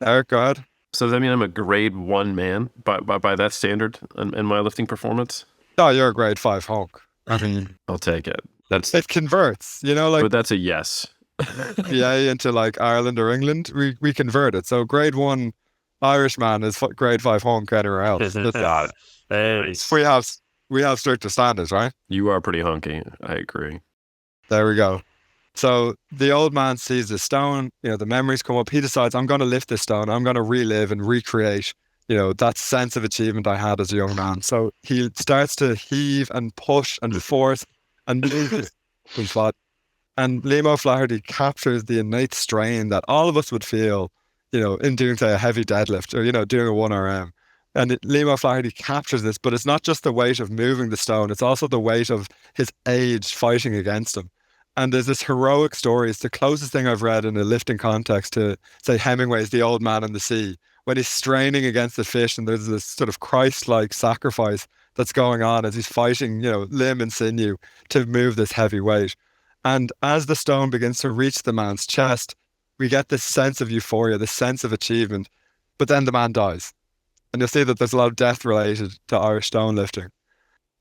Eric, go ahead. So does that mean I'm a grade 1 man by that standard in my lifting performance? Oh, you're a grade 5 hunk. I mean, I'll take it. it converts, But that's a yes. PA into like Ireland or England, we convert it. So grade 1 Irish man is grade 5 hunk anywhere else. Got it. We have stricter standards, right? You are pretty hunky. I agree. There we go. So the old man sees the stone, the memories come up. He decides, I'm going to lift this stone. I'm going to relive and recreate, that sense of achievement I had as a young man. So he starts to heave and push and force and move his body. And Liam O'Flaherty captures the innate strain that all of us would feel, in doing, say, a heavy deadlift or, doing a 1RM. And Liam O'Flaherty captures this, but it's not just the weight of moving the stone. It's also the weight of his age fighting against him. And there's this heroic story. It's the closest thing I've read in a lifting context to, say, Hemingway's The Old Man in the Sea, when he's straining against the fish and there's this sort of Christ-like sacrifice that's going on as he's fighting, limb and sinew to move this heavy weight. And as the stone begins to reach the man's chest, we get this sense of euphoria, this sense of achievement, but then the man dies. And you'll see that there's a lot of death related to Irish stone lifting.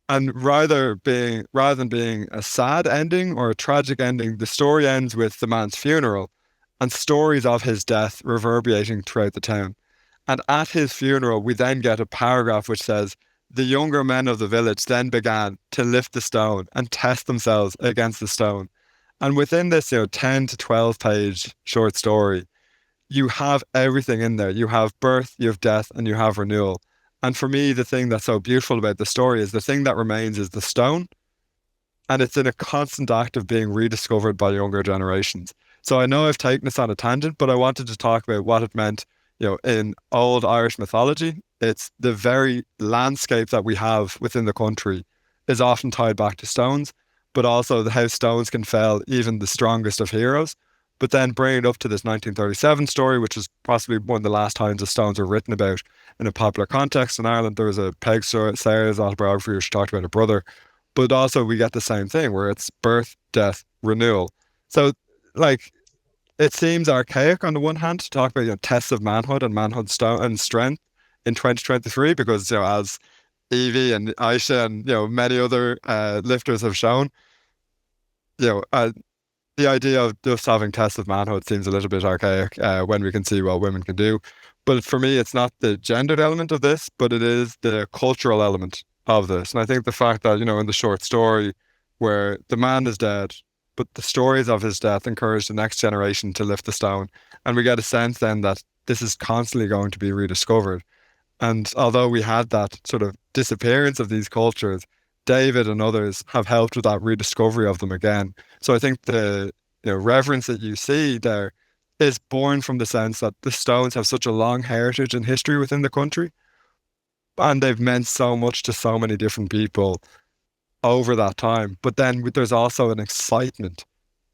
And rather than being a sad ending or a tragic ending, the story ends with the man's funeral and stories of his death reverberating throughout the town. And at his funeral, we then get a paragraph which says, the younger men of the village then began to lift the stone and test themselves against the stone. And within this, 10 to 12 page short story, you have everything in there. You have birth, you have death, and you have renewal. And for me, the thing that's so beautiful about the story is the thing that remains is the stone, and it's in a constant act of being rediscovered by younger generations. So I know I've taken this on a tangent, but I wanted to talk about what it meant, in old Irish mythology. It's the very landscape that we have within the country is often tied back to stones, but also the how stones can fell even the strongest of heroes. But then bring it up to this 1937 story, which is possibly one of the last times the stones were written about in a popular context in Ireland. There was a Peg Sayers autobiography where she talked about her brother, but also we get the same thing where it's birth, death, renewal. So, like, it seems archaic on the one hand to talk about tests of manhood and manhood and strength in 2023 because as Evie and Ayshea and many other lifters have shown, you know uh, the idea of just having tests of manhood seems a little bit archaic when we can see what women can do. But for me, it's not the gendered element of this, but it is the cultural element of this. And I think the fact that, in the short story where the man is dead, but the stories of his death encourage the next generation to lift the stone. And we get a sense then that this is constantly going to be rediscovered. And although we had that sort of disappearance of these cultures, David and others have helped with that rediscovery of them again. So I think the reverence that you see there is born from the sense that the stones have such a long heritage and history within the country, and they've meant so much to so many different people over that time. But then there's also an excitement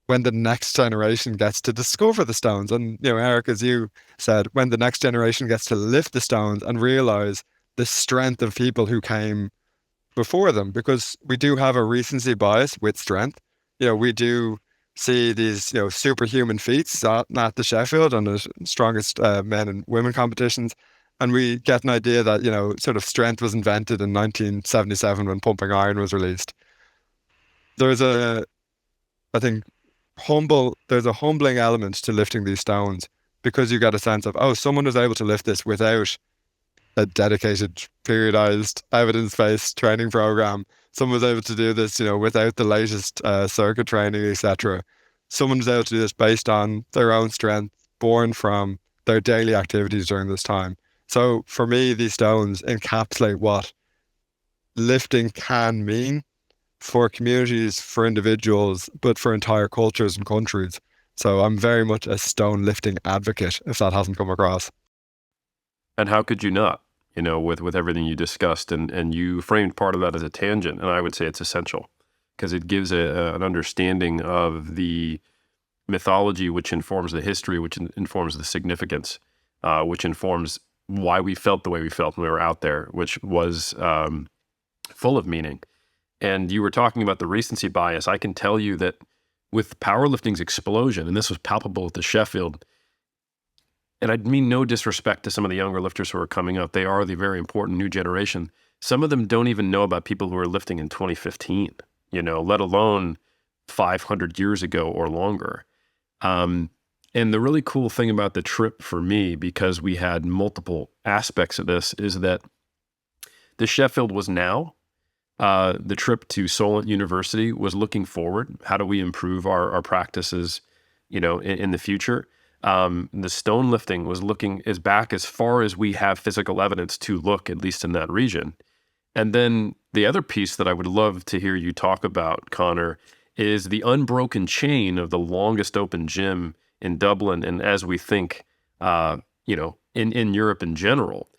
when the next generation gets to discover the stones. And, Eric, as you said, when the next generation gets to lift the stones and realize the strength of people who came before them, because we do have a recency bias with strength. We do see these, superhuman feats at the Sheffield and the strongest men and women competitions. And we get an idea that, sort of strength was invented in 1977 when pumping iron was released. There's I think, there's a humbling element to lifting these stones because you get a sense of, oh, someone was able to lift this without a dedicated, periodized, evidence-based training program. Someone was able to do this, without the latest circuit training, etc. Someone was able to do this based on their own strength, born from their daily activities during this time. So for me, these stones encapsulate what lifting can mean for communities, for individuals, but for entire cultures and countries. So I'm very much a stone lifting advocate, if that hasn't come across. And how could you not, with everything you discussed, and you framed part of that as a tangent, and I would say it's essential because it gives an understanding of the mythology, which informs the history, which informs the significance, which informs why we felt the way we felt when we were out there, which was full of meaning. And you were talking about the recency bias. I can tell you that with powerlifting's explosion, and this was palpable at the Sheffield, and I mean no disrespect to some of the younger lifters who are coming up. They are the very important new generation. Some of them don't even know about people who were lifting in 2015, let alone 500 years ago or longer. And the really cool thing about the trip for me, because we had multiple aspects of this, is that the Sheffield was now. The trip to Solent University was looking forward. How do we improve our practices, in the future? The stone lifting was looking as back as far as we have physical evidence to look, at least in that region. And then the other piece that I would love to hear you talk about, Conor, is the unbroken chain of the longest open gym in Dublin. And as we think, in Europe in general,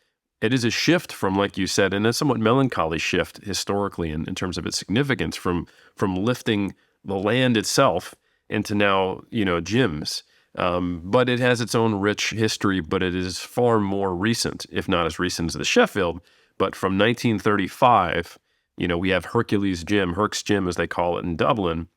it is a shift from, like you said, and a somewhat melancholy shift historically in terms of its significance from lifting the land itself into now, gyms. But it has its own rich history, but it is far more recent, if not as recent as the Sheffield. But from 1935, we have Hercules Gym, Herc's Gym, as they call it in Dublin,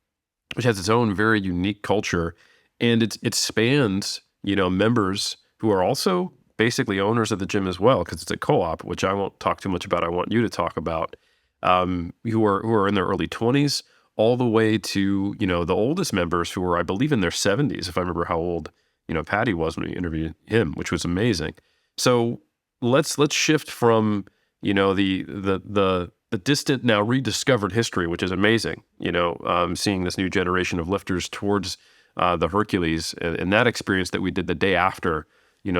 which has its own very unique culture. And it spans, members who are also basically owners of the gym as well, because it's a co-op, which I won't talk too much about. I want you to talk about, who are in their early 20s, all the way to, the oldest members who were, I believe, in their 70s, if I remember how old, Patty was when we interviewed him, which was amazing. So let's shift from, the distant, now rediscovered history, which is amazing. Seeing this new generation of lifters towards the Hercules, and that experience that we did the day after,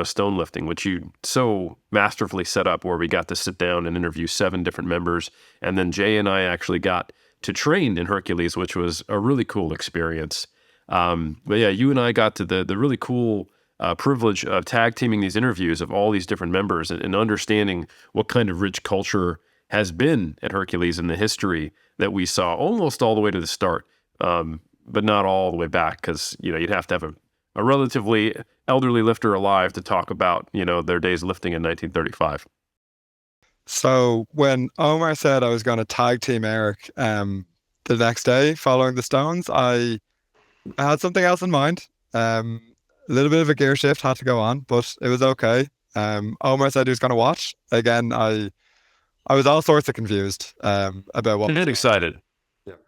stone lifting, which you so masterfully set up, where we got to sit down and interview 7 different members. And then Jay and I actually got to train in Hercules, which was a really cool experience. But yeah, you and I got to the really cool privilege of tag teaming these interviews of all these different members, and understanding what kind of rich culture has been at Hercules and the history that we saw almost all the way to the start, but not all the way back, because you'd have to have a relatively elderly lifter alive to talk about their days lifting in 1935. So when Omar said I was going to tag team Eric the next day following the Stones, I had something else in mind. A little bit of a gear shift had to go on, but it was okay. Omar said he was going to watch. Again, I was all sorts of confused about what. A bit excited.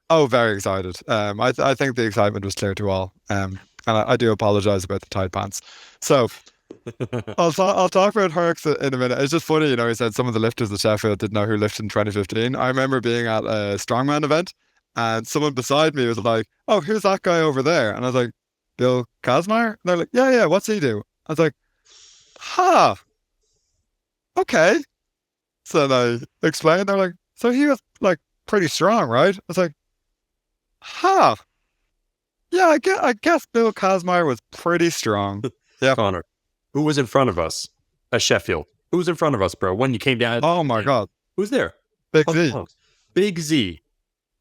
Oh, very excited. I think the excitement was clear to all. And I do apologize about the tight pants. So I'll talk about Hercs in a minute. It's just funny, he said some of the lifters at Sheffield didn't know who lifted in 2015. I remember being at a strongman event, and someone beside me was like, "Oh, who's that guy over there?" And I was like, "Bill Kazmaier?" And they're like, "Yeah, what's he do?" I was like, okay. So they explained, they're like, "So he was like pretty strong, right?" I was like, yeah, I guess Bill Kazmaier was pretty strong. Yeah. Conor, who was in front of us at Sheffield? Who was in front of us, bro? When you came down? Oh my God. Who's there? Big Z. Big Z.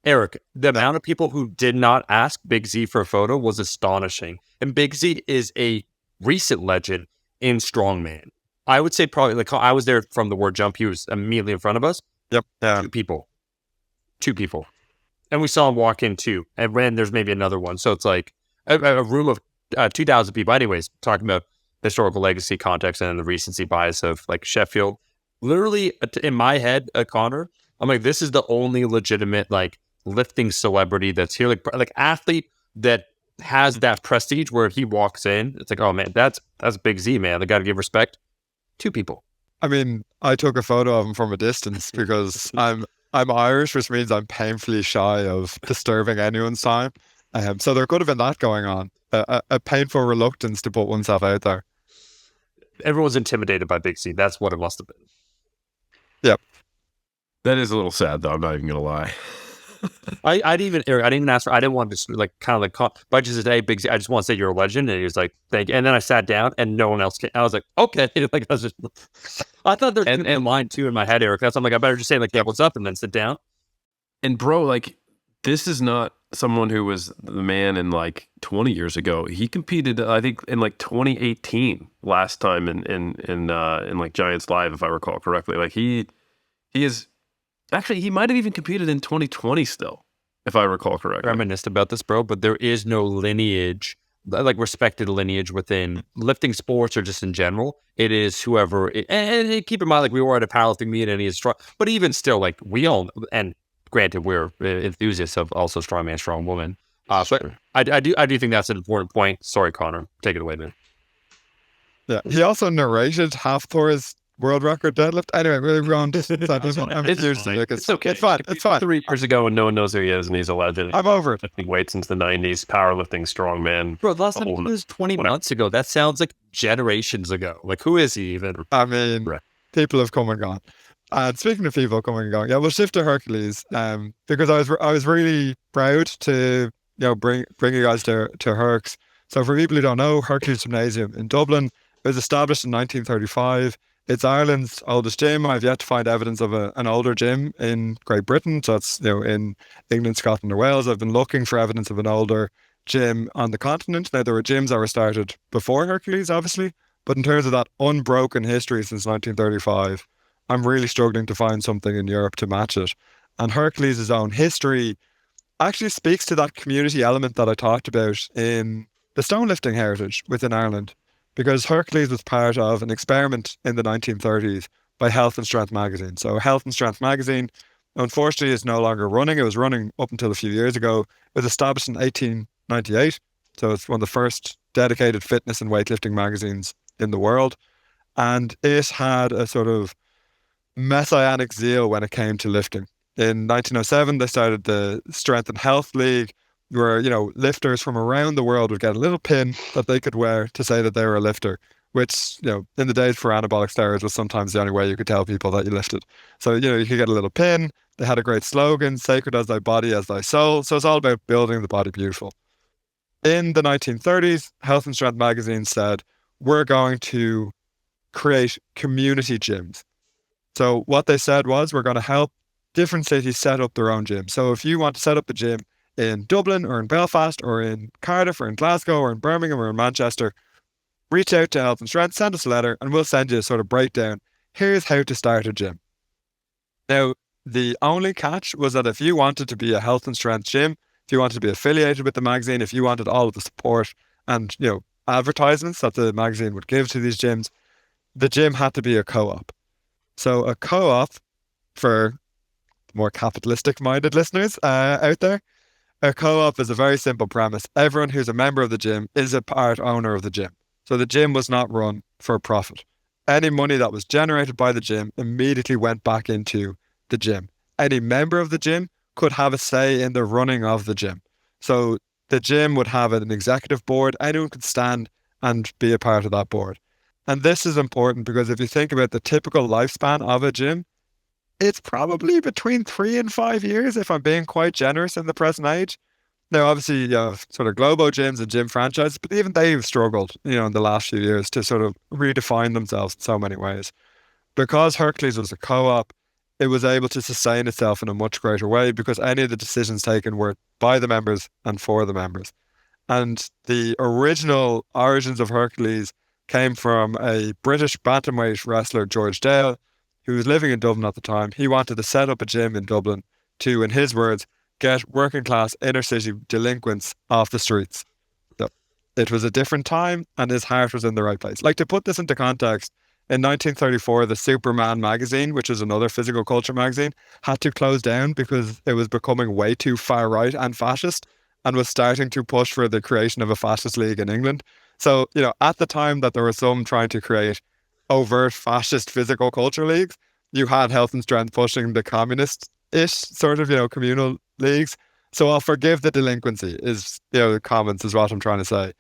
Eric, the amount of people who did not ask Big Z for a photo was astonishing. And Big Z is a recent legend in strongman. I would say probably, like, I was there from the word jump. He was immediately in front of us. Yep. Two people. And we saw him walk in too. And then there's maybe another one. So it's like a room of 2,000 people. Anyways, talking about the historical legacy context and the recency bias of like Sheffield. Literally in my head, Conor, I'm like, this is the only legitimate like lifting celebrity that's here. Like athlete that has that prestige where if he walks in, it's like, oh man, that's Big Z, man. They got to give respect. 2 people. I mean, I took a photo of him from a distance because I'm Irish, which means I'm painfully shy of disturbing anyone's time. So there could have been that going on, a painful reluctance to put oneself out there. Everyone's intimidated by Big Z. That's what it must have been. Yep. That is a little sad, though. I'm not even gonna lie. I didn't even ask for. I didn't want to like kind of like call. But I just said, "Hey, Big Z, I just want to say you're a legend." And he was like, "Thank you." And then I sat down, and no one else came. I was like, "Okay." Like I thought there's and line too in my head, Eric. That's I'm like, I better just say like, "Yeah, what's up?" and then sit down. And bro, like, this is not someone who was the man in like 20 years ago. He competed, I think, in like 2018 last time in like Giants Live, if I recall correctly. Like he is. Actually, he might have even competed in 2020 still, if I recall correctly. I reminisced about this, bro, but there is no lineage, like respected lineage within lifting sports or just in general. It is whoever, and keep in mind, like we were at a powerlifting meet and he is strong, but even still, like we all, and granted, we're enthusiasts of also strongman, strong woman. But I do think that's an important point. Sorry, Conor, take it away, man. Yeah, he also narrated half Thor's world record deadlift. Anyway, we're on. It's okay. It's fine. 3 years ago, and no one knows who he is, and he's a legend. I'm over it. Lifting weights since the 90s, powerlifting, strongman. Bro, the last time it was 20 months ago. That sounds like generations ago. Like, who is he even? I mean, people have come and gone. And speaking of people coming and going, yeah, we'll shift to Hercules. Because I was really proud to bring you guys to Herc's. So for people who don't know, Hercules Gymnasium in Dublin was established in 1935. It's Ireland's oldest gym. I've yet to find evidence of an older gym in Great Britain. So it's in England, Scotland, or Wales. I've been looking for evidence of an older gym on the continent. Now there were gyms that were started before Hercules, obviously, but in terms of that unbroken history since 1935, I'm really struggling to find something in Europe to match it. And Hercules' own history actually speaks to that community element that I talked about in the stone lifting heritage within Ireland. Because Hercules was part of an experiment in the 1930s by Health and Strength magazine. So Health and Strength magazine, unfortunately, is no longer running. It was running up until a few years ago. It was established in 1898. So it's one of the first dedicated fitness and weightlifting magazines in the world. And it had a sort of messianic zeal when it came to lifting. In 1907, they started the Strength and Health League, where, lifters from around the world would get a little pin that they could wear to say that they were a lifter, which, in the days before anabolic steroids was sometimes the only way you could tell people that you lifted. So, you could get a little pin. They had a great slogan, sacred as thy body, as thy soul. So it's all about building the body beautiful. In the 1930s, Health and Strength magazine said, we're going to create community gyms. So what they said was, we're going to help different cities set up their own gym. So if you want to set up a gym in Dublin or in Belfast or in Cardiff or in Glasgow or in Birmingham or in Manchester, reach out to Health and Strength, send us a letter, and we'll send you a sort of breakdown. Here's how to start a gym. Now, the only catch was that if you wanted to be a Health and Strength gym, if you wanted to be affiliated with the magazine, if you wanted all of the support and, advertisements that the magazine would give to these gyms, the gym had to be a co-op. So a co-op, for more capitalistic minded listeners out there, a co-op is a very simple premise. Everyone who's a member of the gym is a part owner of the gym. So the gym was not run for profit. Any money that was generated by the gym immediately went back into the gym. Any member of the gym could have a say in the running of the gym. So the gym would have an executive board. Anyone could stand and be a part of that board. And this is important because if you think about the typical lifespan of a gym, it's probably between 3 and 5 years, if I'm being quite generous in the present age. Now, obviously, you have sort of globo gyms and gym franchises, but even they've struggled, in the last few years to sort of redefine themselves in so many ways. Because Hercules was a co-op, it was able to sustain itself in a much greater way because any of the decisions taken were by the members and for the members. And the original origins of Hercules came from a British bantamweight wrestler, George Dale, who was living in Dublin at the time. He wanted to set up a gym in Dublin to, in his words, get working class inner city delinquents off the streets. So it was a different time and his heart was in the right place. Like, to put this into context, in 1934, the Superman magazine, which is another physical culture magazine, had to close down because it was becoming way too far right and fascist and was starting to push for the creation of a fascist league in England. So, at the time that there were some trying to create overt fascist physical culture leagues, you had Health and Strength pushing the communist-ish sort of, communal leagues. So I'll forgive the delinquency is, the comments is what I'm trying to say.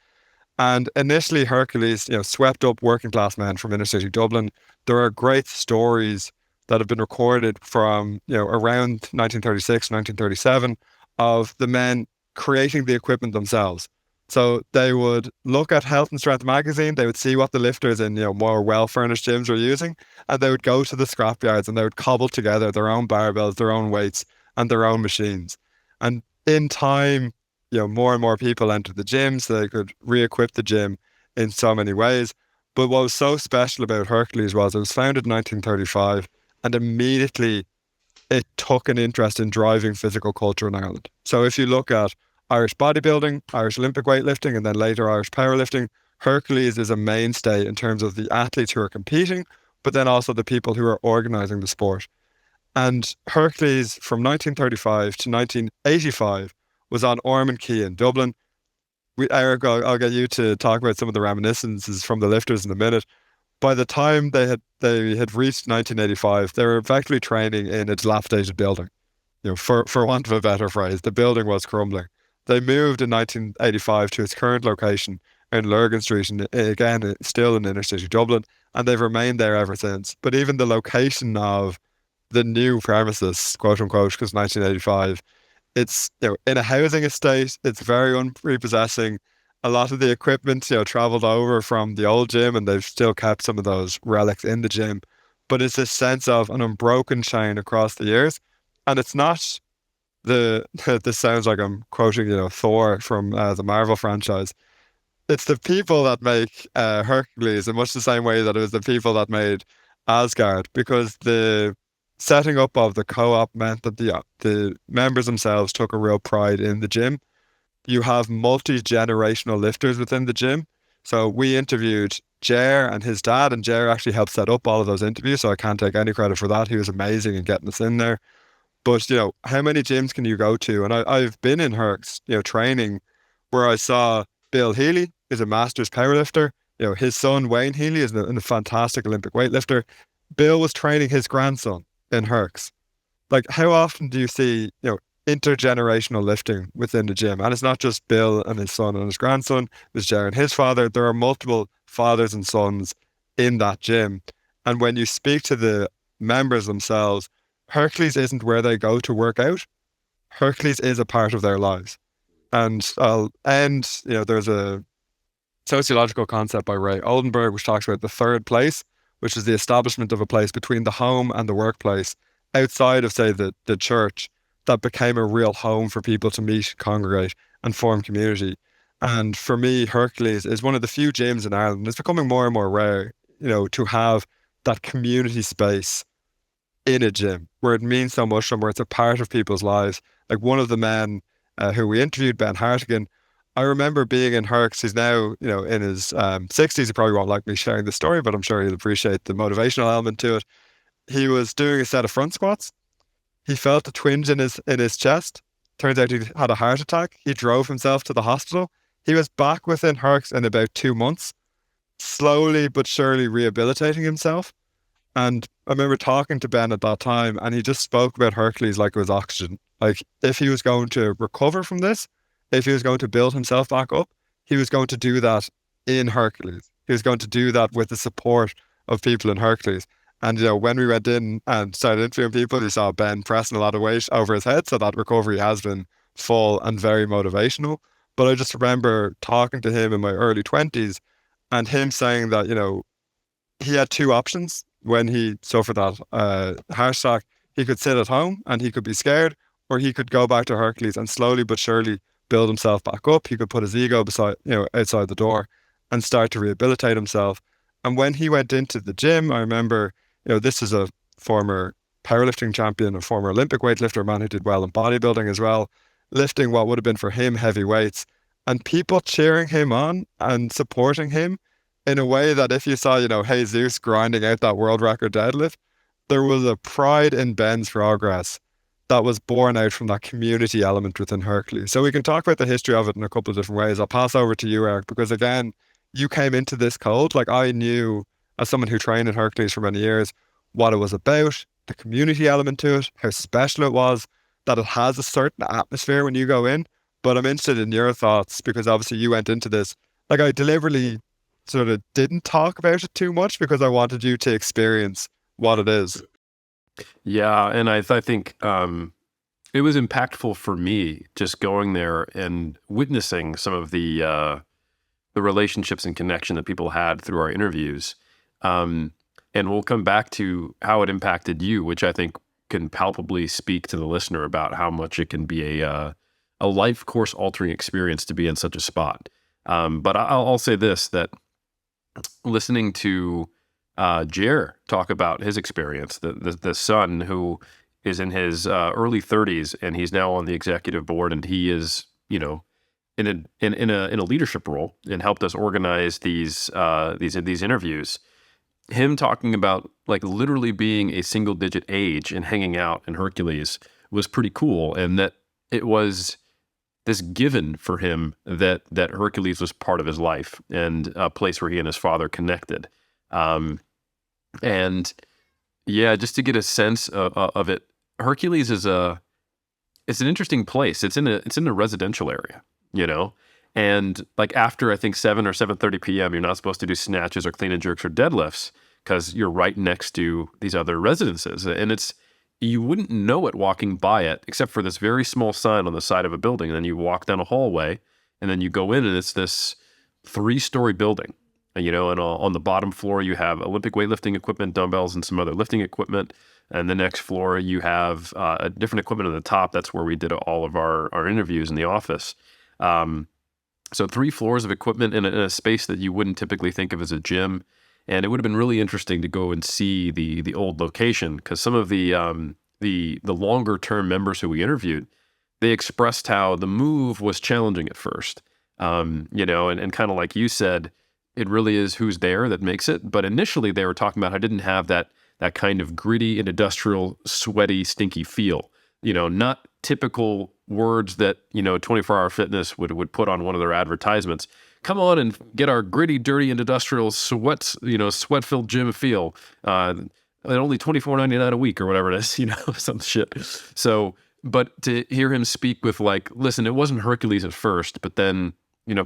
And initially Hercules, swept up working class men from inner city Dublin. There are great stories that have been recorded from, around 1936, 1937 of the men creating the equipment themselves. So they would look at Health and Strength magazine, they would see what the lifters in, more well-furnished gyms were using, and they would go to the scrapyards and they would cobble together their own barbells, their own weights, and their own machines. And in time, more and more people entered the gym so they could re-equip the gym in so many ways. But what was so special about Hercules was it was founded in 1935 and immediately it took an interest in driving physical culture in Ireland. So if you look at Irish bodybuilding, Irish Olympic weightlifting, and then later Irish powerlifting, Hercules is a mainstay in terms of the athletes who are competing, but then also the people who are organising the sport. And Hercules from 1935 to 1985 was on Ormond Quay in Dublin. Eric, I'll get you to talk about some of the reminiscences from the lifters in a minute. By the time they had reached 1985, they were effectively training in a dilapidated building. For want of a better phrase, the building was crumbling. They moved in 1985 to its current location in Lurgan Street, and again, still in inner city Dublin, and they've remained there ever since. But even the location of the new premises, quote unquote, because 1985, it's in a housing estate. It's very unprepossessing. A lot of the equipment, traveled over from the old gym, and they've still kept some of those relics in the gym. But it's this sense of an unbroken chain across the years, and it's not this sounds like I'm quoting, Thor from the Marvel franchise. It's the people that make Hercules in much the same way that it was the people that made Asgard, because the setting up of the co-op meant that the members themselves took a real pride in the gym. You have multi-generational lifters within the gym. So we interviewed Jer and his dad, and Jer actually helped set up all of those interviews, so I can't take any credit for that. He was amazing in getting us in there. But, how many gyms can you go to? And I've been in Herc's, training where I saw Bill Healy is a master's powerlifter. His son, Wayne Healy, is a fantastic Olympic weightlifter. Bill was training his grandson in Hercs. Like, how often do you see, intergenerational lifting within the gym? And it's not just Bill and his son and his grandson, there's Jerry and his father. There are multiple fathers and sons in that gym. And when you speak to the members themselves, Hercules isn't where they go to work out. Hercules is a part of their lives. And there's a sociological concept by Ray Oldenburg, which talks about the third place, which is the establishment of a place between the home and the workplace, outside of, say, the church, that became a real home for people to meet, congregate, and form community. And for me, Hercules is one of the few gyms in Ireland. It's becoming more and more rare, to have that community space in a gym where it means so much and where it's a part of people's lives. Like one of the men who we interviewed, Ben Hartigan, I remember being in Hercs. He's now, in his 60s. He probably won't like me sharing the story, but I'm sure he'll appreciate the motivational element to it. He was doing a set of front squats. He felt a twinge in his chest. Turns out he had a heart attack. He drove himself to the hospital. He was back within Hercs in about 2 months, slowly but surely rehabilitating himself. And I remember talking to Ben at that time, and he just spoke about Hercules like it was oxygen. Like, if he was going to recover from this, if he was going to build himself back up, he was going to do that in Hercules. He was going to do that with the support of people in Hercules. And, when we went in and started interviewing people, we saw Ben pressing a lot of weight over his head. So that recovery has been full and very motivational. But I just remember talking to him in my early 20s and him saying that, he had two options when he suffered that heart attack. He could sit at home and he could be scared, or he could go back to Hercules and slowly but surely build himself back up. He could put his ego outside the door and start to rehabilitate himself. And when he went into the gym, I remember, this is a former powerlifting champion, a former Olympic weightlifter, a man who did well in bodybuilding as well, lifting what would have been for him heavy weights, and people cheering him on and supporting him in a way that if you saw, Jesus grinding out that world record deadlift, there was a pride in Ben's progress that was born out from that community element within Hercules. So we can talk about the history of it in a couple of different ways. I'll pass over to you, Eric, because again, you came into this cold. Like, I knew, as someone who trained in Hercules for many years, what it was about, the community element to it, how special it was, that it has a certain atmosphere when you go in. But I'm interested in your thoughts, because obviously you went into this. Like, I deliberately sort of didn't talk about it too much because I wanted you to experience what it is. Yeah, and I think it was impactful for me just going there and witnessing some of the relationships and connection that people had through our interviews. And we'll come back to how it impacted you, which I think can palpably speak to the listener about how much it can be a life course altering experience to be in such a spot. But I'll say this, that listening to Jer talk about his experience, the son who is in his early 30s and he's now on the executive board, and he is, in a leadership role and helped us organize these interviews. Him talking about like literally being a single digit age and hanging out in Hercules was pretty cool, and that it was this given for him that Hercules was part of his life and a place where he and his father connected. And yeah, just to get a sense of it, Hercules is it's an interesting place. It's in a residential area, and like after I think 7 or 7:30 p.m., you're not supposed to do snatches or clean and jerks or deadlifts because you're right next to these other residences, and you wouldn't know it walking by it, except for this very small sign on the side of a building. And then you walk down a hallway, and then you go in, and it's this 3-story building. And on the bottom floor, you have Olympic weightlifting equipment, dumbbells, and some other lifting equipment. And the next floor, you have a different equipment at the top. That's where we did all of our interviews in the office. So 3 floors of equipment in a space that you wouldn't typically think of as a gym. And it would have been really interesting to go and see the old location, because some of the longer term members who we interviewed, they expressed how the move was challenging at first. And kind of like you said, it really is who's there that makes it. But initially they were talking about how I didn't have that kind of gritty and industrial, sweaty, stinky feel. Not typical words that 24-hour Fitness would put on one of their advertisements. Come on and get our gritty, dirty, and industrial sweat-filled gym feel. only $24.99 a week or whatever it is, some shit. So, but to hear him speak with like, listen, it wasn't Hercules at first, but then,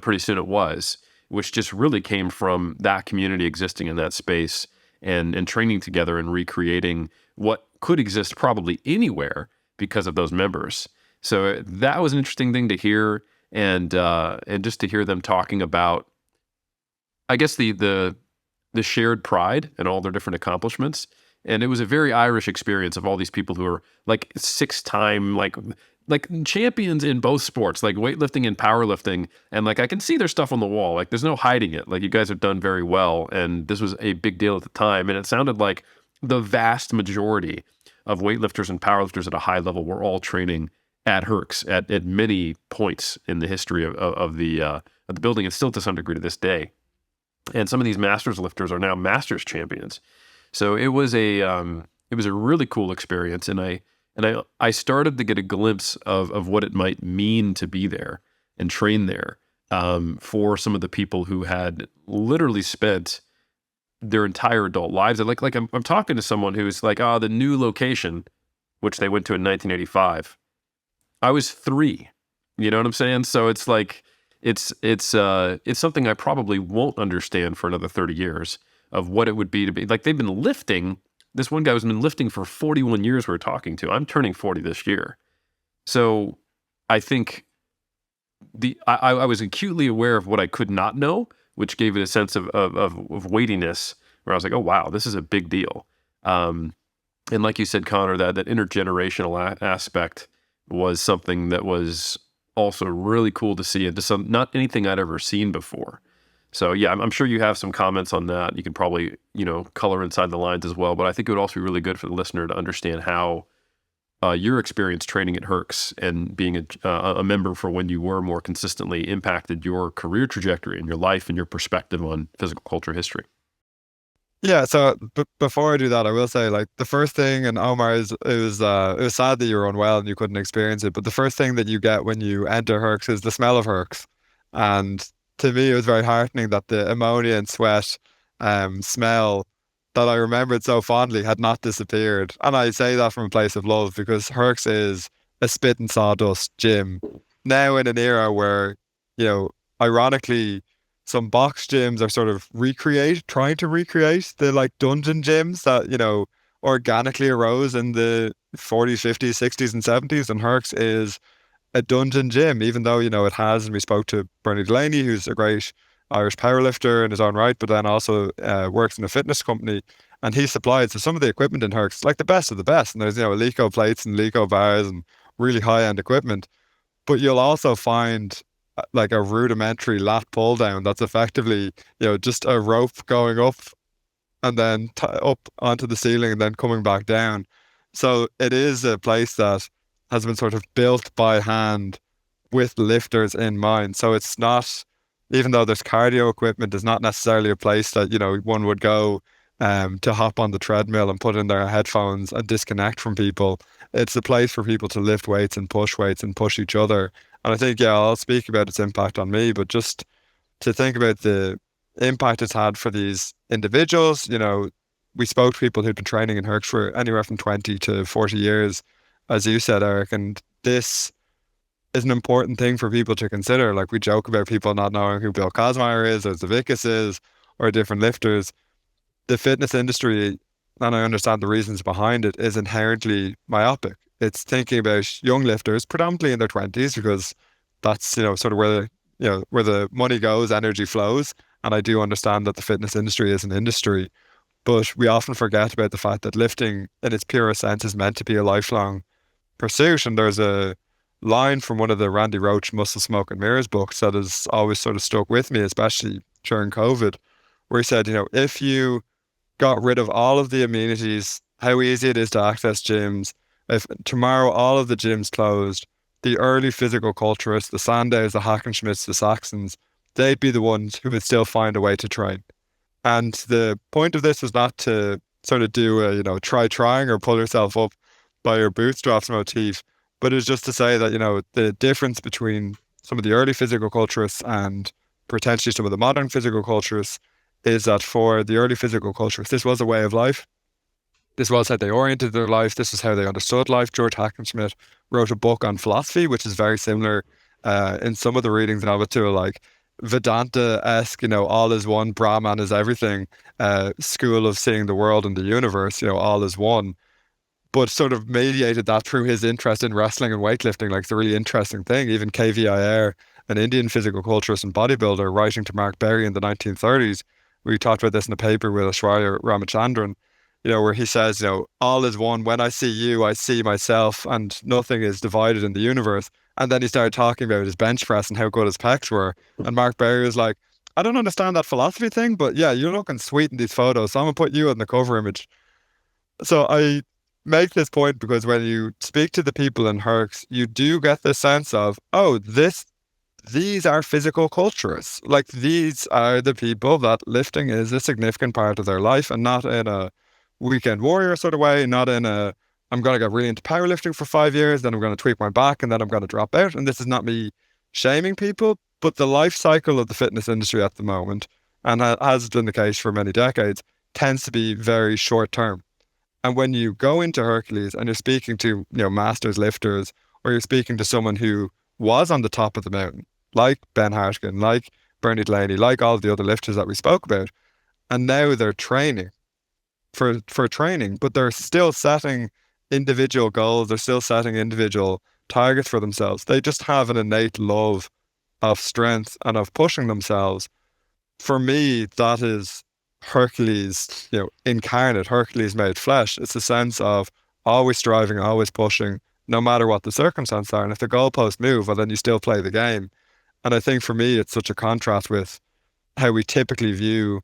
pretty soon it was, which just really came from that community existing in that space and training together and recreating what could exist probably anywhere because of those members. So that was an interesting thing to hear, and just to hear them talking about, I guess the shared pride and all their different accomplishments. And it was a very Irish experience of all these people who are like 6-time like champions in both sports, like weightlifting and powerlifting. And like I can see their stuff on the wall. Like there's no hiding it. Like you guys have done very well, and this was a big deal at the time. And it sounded like the vast majority of weightlifters and powerlifters at a high level were all training at Herc's at many points in the history of the building, and still to some degree to this day. And some of these masters lifters are now masters champions. So it was a really cool experience, and I started to get a glimpse of what it might mean to be there and train there for some of the people who had literally spent their entire adult lives. Like I'm talking to someone who's like, the new location, which they went to in 1985. I was 3. You know what I'm saying? So it's like it's something I probably won't understand for another 30 years of what it would be to be like. They've been lifting. This one guy has been lifting for 41 years. We're talking to. I'm turning 40 this year, so I think I was acutely aware of what I could not know, which gave it a sense of weightiness. Where I was like, oh wow, this is a big deal. And like you said, Connor, that intergenerational aspect was something that was also really cool to see, and just not anything I'd ever seen before. So yeah, I'm sure you have some comments on that. You can probably, color inside the lines as well. But I think it would also be really good for the listener to understand how your experience training at Herc's and being a member for when you were more consistently impacted your career trajectory and your life and your perspective on physical culture history. Yeah, so before I do that, I will say, like, the first thing, and Omar, it was sad that you were unwell and you couldn't experience it, but the first thing that you get when you enter Herc's is the smell of Herc's. And to me, it was very heartening that the ammonia and sweat smell that I remembered so fondly had not disappeared. And I say that from a place of love, because Herc's is a spit and sawdust gym. Now in an era where, ironically, some box gyms are sort of trying to recreate the like dungeon gyms that, organically arose in the 40s, 50s, 60s, and 70s. And Herc's is a dungeon gym, even though, it has, and we spoke to Bernie Delaney, who's a great Irish powerlifter in his own right, but then also works in a fitness company. And he supplied, so some of the equipment in Herc's, like the best of the best. And there's, Eleiko plates and Eleiko bars and really high-end equipment. But you'll also find like a rudimentary lat pull down that's effectively, just a rope going up and then up onto the ceiling and then coming back down. So it is a place that has been sort of built by hand with lifters in mind. So it's not, even though there's cardio equipment, it's not necessarily a place that, one would go to hop on the treadmill and put in their headphones and disconnect from people. It's a place for people to lift weights and push each other. And I think, yeah, I'll speak about its impact on me, but just to think about the impact it's had for these individuals, we spoke to people who'd been training in Herc for anywhere from 20 to 40 years, as you said, Eric, and this is an important thing for people to consider. Like, we joke about people not knowing who Bill Kazmaier is or Zavickas is or different lifters. The fitness industry, and I understand the reasons behind it, is inherently myopic. It's thinking about young lifters, predominantly in their 20s, because that's, sort of where the money goes, energy flows. And I do understand that the fitness industry is an industry, but we often forget about the fact that lifting in its purest sense is meant to be a lifelong pursuit. And there's a line from one of the Randy Roach Muscle, Smoke and Mirrors books that has always sort of stuck with me, especially during COVID, where he said, if you got rid of all of the amenities, how easy it is to access gyms. If tomorrow all of the gyms closed, the early physical culturists, the Sandows, the Hackenschmidts, the Saxons, they'd be the ones who would still find a way to train. And the point of this is not to sort of do a, trying or pull yourself up by your bootstraps motif, but it's just to say that, the difference between some of the early physical culturists and potentially some of the modern physical culturists is that for the early physical culturists, this was a way of life. This was how they oriented their life. This is how they understood life. George Hackenschmidt wrote a book on philosophy, which is very similar in some of the readings of it to like Vedanta-esque, all is one, Brahman is everything, school of seeing the world and the universe, all is one, but sort of mediated that through his interest in wrestling and weightlifting. Like, it's a really interesting thing. Even KVIR, an Indian physical culturist and bodybuilder, writing to Mark Berry in the 1930s, we talked about this in a paper with Ashwarya Ramachandran, where he says, all is one. When I see you, I see myself, and nothing is divided in the universe. And then he started talking about his bench press and how good his pecs were. And Mark Berry was like, I don't understand that philosophy thing, but yeah, you're looking sweet in these photos, so I'm gonna put you on the cover image. So I make this point because when you speak to the people in Hercs, you do get the sense of, oh, these are physical culturists. Like, these are the people that lifting is a significant part of their life, and not in a weekend warrior sort of way, not in a I'm going to get really into powerlifting for 5 years, then I'm going to tweak my back, and then I'm going to drop out. And this is not me shaming people, but the life cycle of the fitness industry at the moment, and has been the case for many decades, tends to be very short term. And when you go into Hercules and you're speaking to, masters lifters, or you're speaking to someone who was on the top of the mountain, like Ben Hartigan, like Bernie Delaney, like all the other lifters that we spoke about, and now they're training for training, but they're still setting individual goals, they're still setting individual targets for themselves. They just have an innate love of strength and of pushing themselves. For me, that is Hercules, incarnate, Hercules made flesh. It's a sense of always striving, always pushing, no matter what the circumstances are. And if the goalposts move, well, then you still play the game. And I think for me, it's such a contrast with how we typically view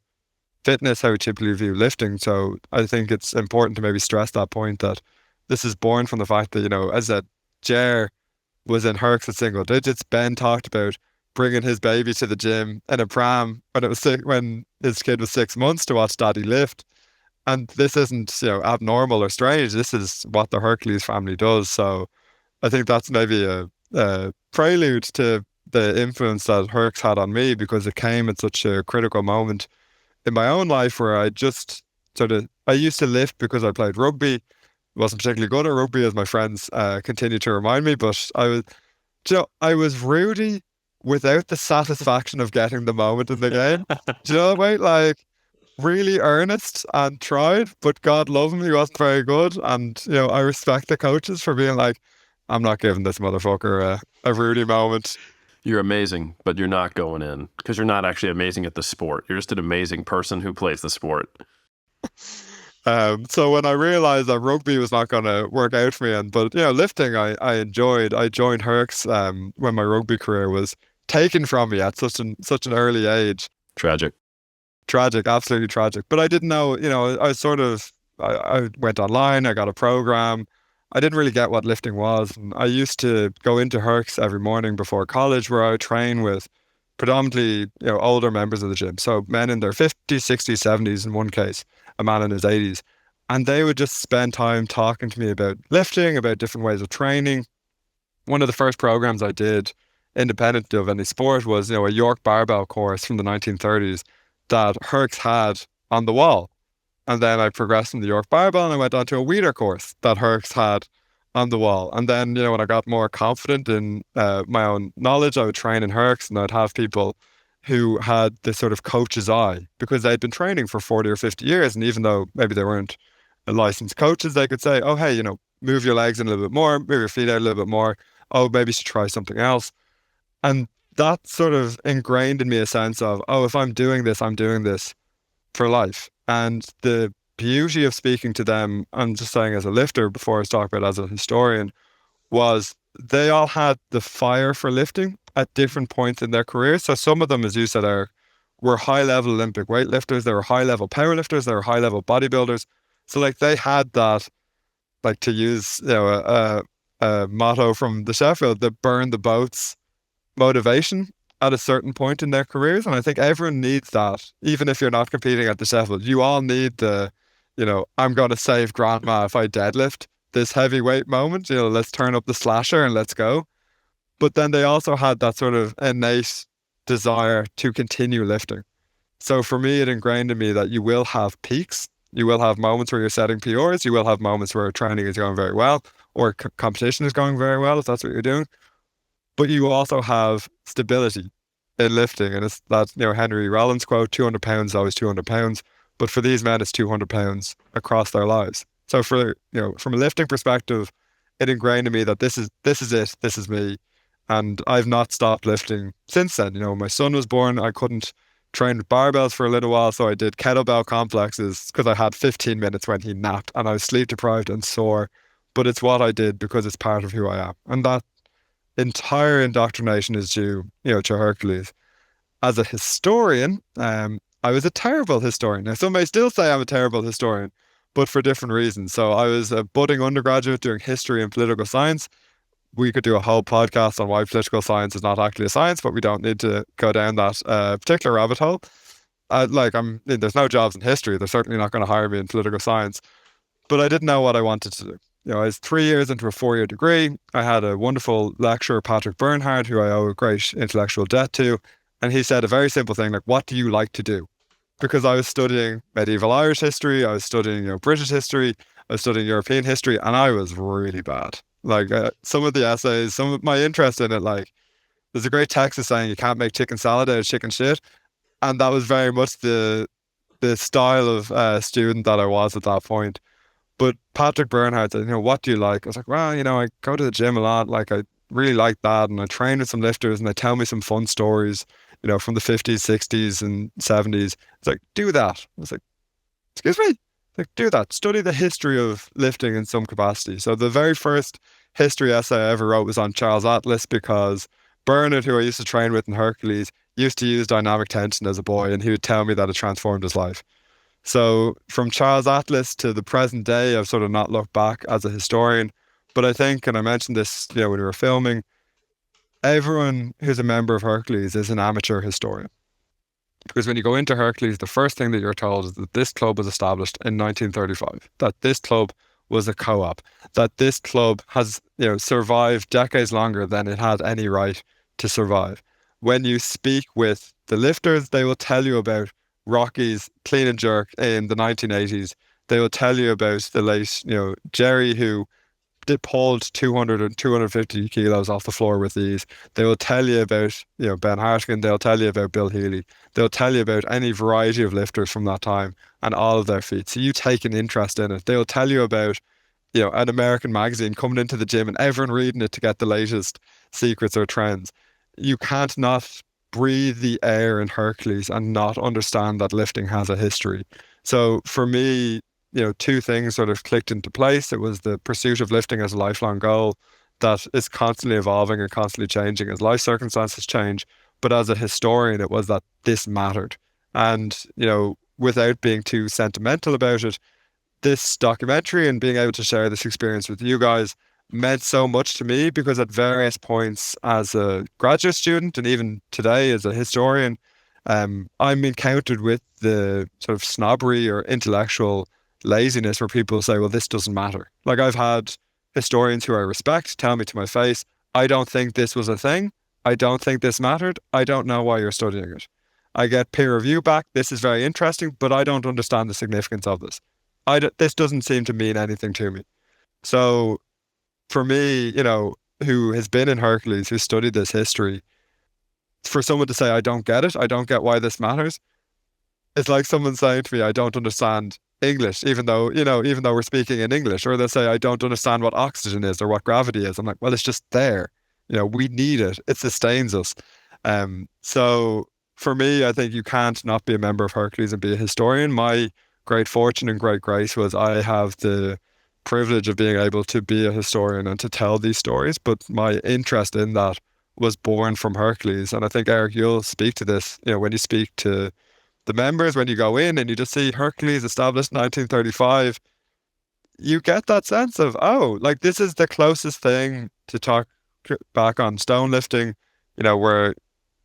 fitness, how we typically view lifting. So I think it's important to maybe stress that point, that this is born from the fact that, as that Jer was in Hercs at single digits, Ben talked about bringing his baby to the gym in a pram when his kid was 6 months to watch daddy lift. And this isn't, abnormal or strange. This is what the Hercules family does. So I think that's maybe a prelude to the influence that Hercs had on me, because it came at such a critical moment in my own life where I used to lift because I played rugby. Wasn't particularly good at rugby, as my friends continue to remind me, but I was Rudy without the satisfaction of getting the moment in the game. Do you know the way? Like, really earnest and tried, but God love him, he wasn't very good. And, I respect the coaches for being like, I'm not giving this motherfucker a Rudy moment. You're amazing, but you're not going in because you're not actually amazing at the sport. You're just an amazing person who plays the sport. So when I realized that rugby was not going to work out for me, but lifting, I enjoyed. I joined Hercs when my rugby career was taken from me at such an early age. Tragic, absolutely tragic. But I didn't know. I went online. I got a program. I didn't really get what lifting was, and I used to go into Hercs every morning before college, where I would train with predominantly older members of the gym, so men in their 50s, 60s, 70s in one case, a man in his 80s, and they would just spend time talking to me about lifting, about different ways of training. One of the first programs I did, independent of any sport, was a York barbell course from the 1930s that Hercs had on the wall. And then I progressed from the York barbell and I went on to a Weider course that Hercs had on the wall. And then, when I got more confident in my own knowledge, I would train in Hercs, and I'd have people who had this sort of coach's eye because they'd been training for 40 or 50 years. And even though maybe they weren't licensed coaches, they could say, oh, hey, move your legs in a little bit more, move your feet out a little bit more. Oh, maybe you should try something else. And that sort of ingrained in me a sense of, oh, if I'm doing this for life. And the beauty of speaking to them, I'm just saying as a lifter before I was talking about as a historian, was they all had the fire for lifting at different points in their careers. So some of them, as you said, were high-level Olympic weightlifters, they were high-level powerlifters, they were high-level bodybuilders. So like they had that, like, to use a motto from the Sheffield, the burn the boats motivation at a certain point in their careers. And I think everyone needs that, even if you're not competing at the Sheffield. You all need the, I'm going to save grandma if I deadlift this heavyweight moment. Let's turn up the slasher and let's go. But then they also had that sort of innate desire to continue lifting. So for me, it ingrained in me that you will have peaks. You will have moments where you're setting PRs. You will have moments where training is going very well or competition is going very well, if that's what you're doing. But you also have stability in lifting. And it's that, Henry Rollins quote, 200 pounds is always 200 pounds. But for these men, it's 200 pounds across their lives. So from a lifting perspective, it ingrained in me that this is it, this is me. And I've not stopped lifting since then. My son was born, I couldn't train with barbells for a little while, so I did kettlebell complexes because I had 15 minutes when he napped and I was sleep deprived and sore. But it's what I did because it's part of who I am. And that entire indoctrination is due, to Hercules. As a historian, I was a terrible historian. Now, some may still say I'm a terrible historian, but for different reasons. So I was a budding undergraduate doing history and political science. We could do a whole podcast on why political science is not actually a science, but we don't need to go down that particular rabbit hole. There's no jobs in history. They're certainly not going to hire me in political science, but I didn't know what I wanted to do. I was 3 years into a 4-year degree. I had a wonderful lecturer, Patrick Bernhard, who I owe a great intellectual debt to. And he said a very simple thing, like, what do you like to do? Because I was studying medieval Irish history, I was studying, British history, I was studying European history, and I was really bad. Some of the essays, some of my interest in it, there's a great text saying you can't make chicken salad out of chicken shit. And that was very much the style of student that I was at that point. But Patrick Bernhard said, what do you like? I was like, well, I go to the gym a lot. I really like that. And I train with some lifters and they tell me some fun stories, from the 50s, 60s and 70s. It's like, do that. I was like, excuse me? Like, do that. Study the history of lifting in some capacity. So the very first history essay I ever wrote was on Charles Atlas because Bernard, who I used to train with in Hercules, used to use dynamic tension as a boy and he would tell me that it transformed his life. So from Charles Atlas to the present day, I've sort of not looked back as a historian. But I think, and I mentioned this, when we were filming, everyone who's a member of Hercules is an amateur historian. Because when you go into Hercules, the first thing that you're told is that this club was established in 1935, that this club was a co-op, that this club has, survived decades longer than it had any right to survive. When you speak with the lifters, they will tell you about Rocky's clean and jerk in the 1980s. They will tell you about the late, Jerry, who pulled 200 and 250 kilos off the floor with these. They will tell you about, Ben Hartigan. They'll tell you about Bill Healy. They'll tell you about any variety of lifters from that time and all of their feats. So you take an interest in it. They'll tell you about, an American magazine coming into the gym and everyone reading it to get the latest secrets or trends. You can't not breathe the air in Hercules and not understand that lifting has a history. So for me, two things sort of clicked into place. It was the pursuit of lifting as a lifelong goal that is constantly evolving and constantly changing as life circumstances change. But as a historian, it was that this mattered. And, without being too sentimental about it, this documentary and being able to share this experience with you guys meant so much to me because at various points as a graduate student and even today as a historian, I'm encountered with the sort of snobbery or intellectual laziness where people say, well, this doesn't matter. I've had historians who I respect tell me to my face, I don't think this was a thing. I don't think this mattered. I don't know why you're studying it. I get peer review back. This is very interesting, but I don't understand the significance of this. This doesn't seem to mean anything to me. So for me, who has been in Hercules, who studied this history, for someone to say, I don't get it, I don't get why this matters, it's like someone saying to me, I don't understand English, even though we're speaking in English, or they'll say, I don't understand what oxygen is or what gravity is. I'm like, well, it's just there. We need it. It sustains us. So for me, I think you can't not be a member of Hercules and be a historian. My great fortune and great grace was I have the privilege of being able to be a historian and to tell these stories, but my interest in that was born from Hercules. And I think, Eric, you'll speak to this, when you speak to the members, when you go in and you just see Hercules established in 1935, you get that sense of, this is the closest thing to talk back on stone lifting, where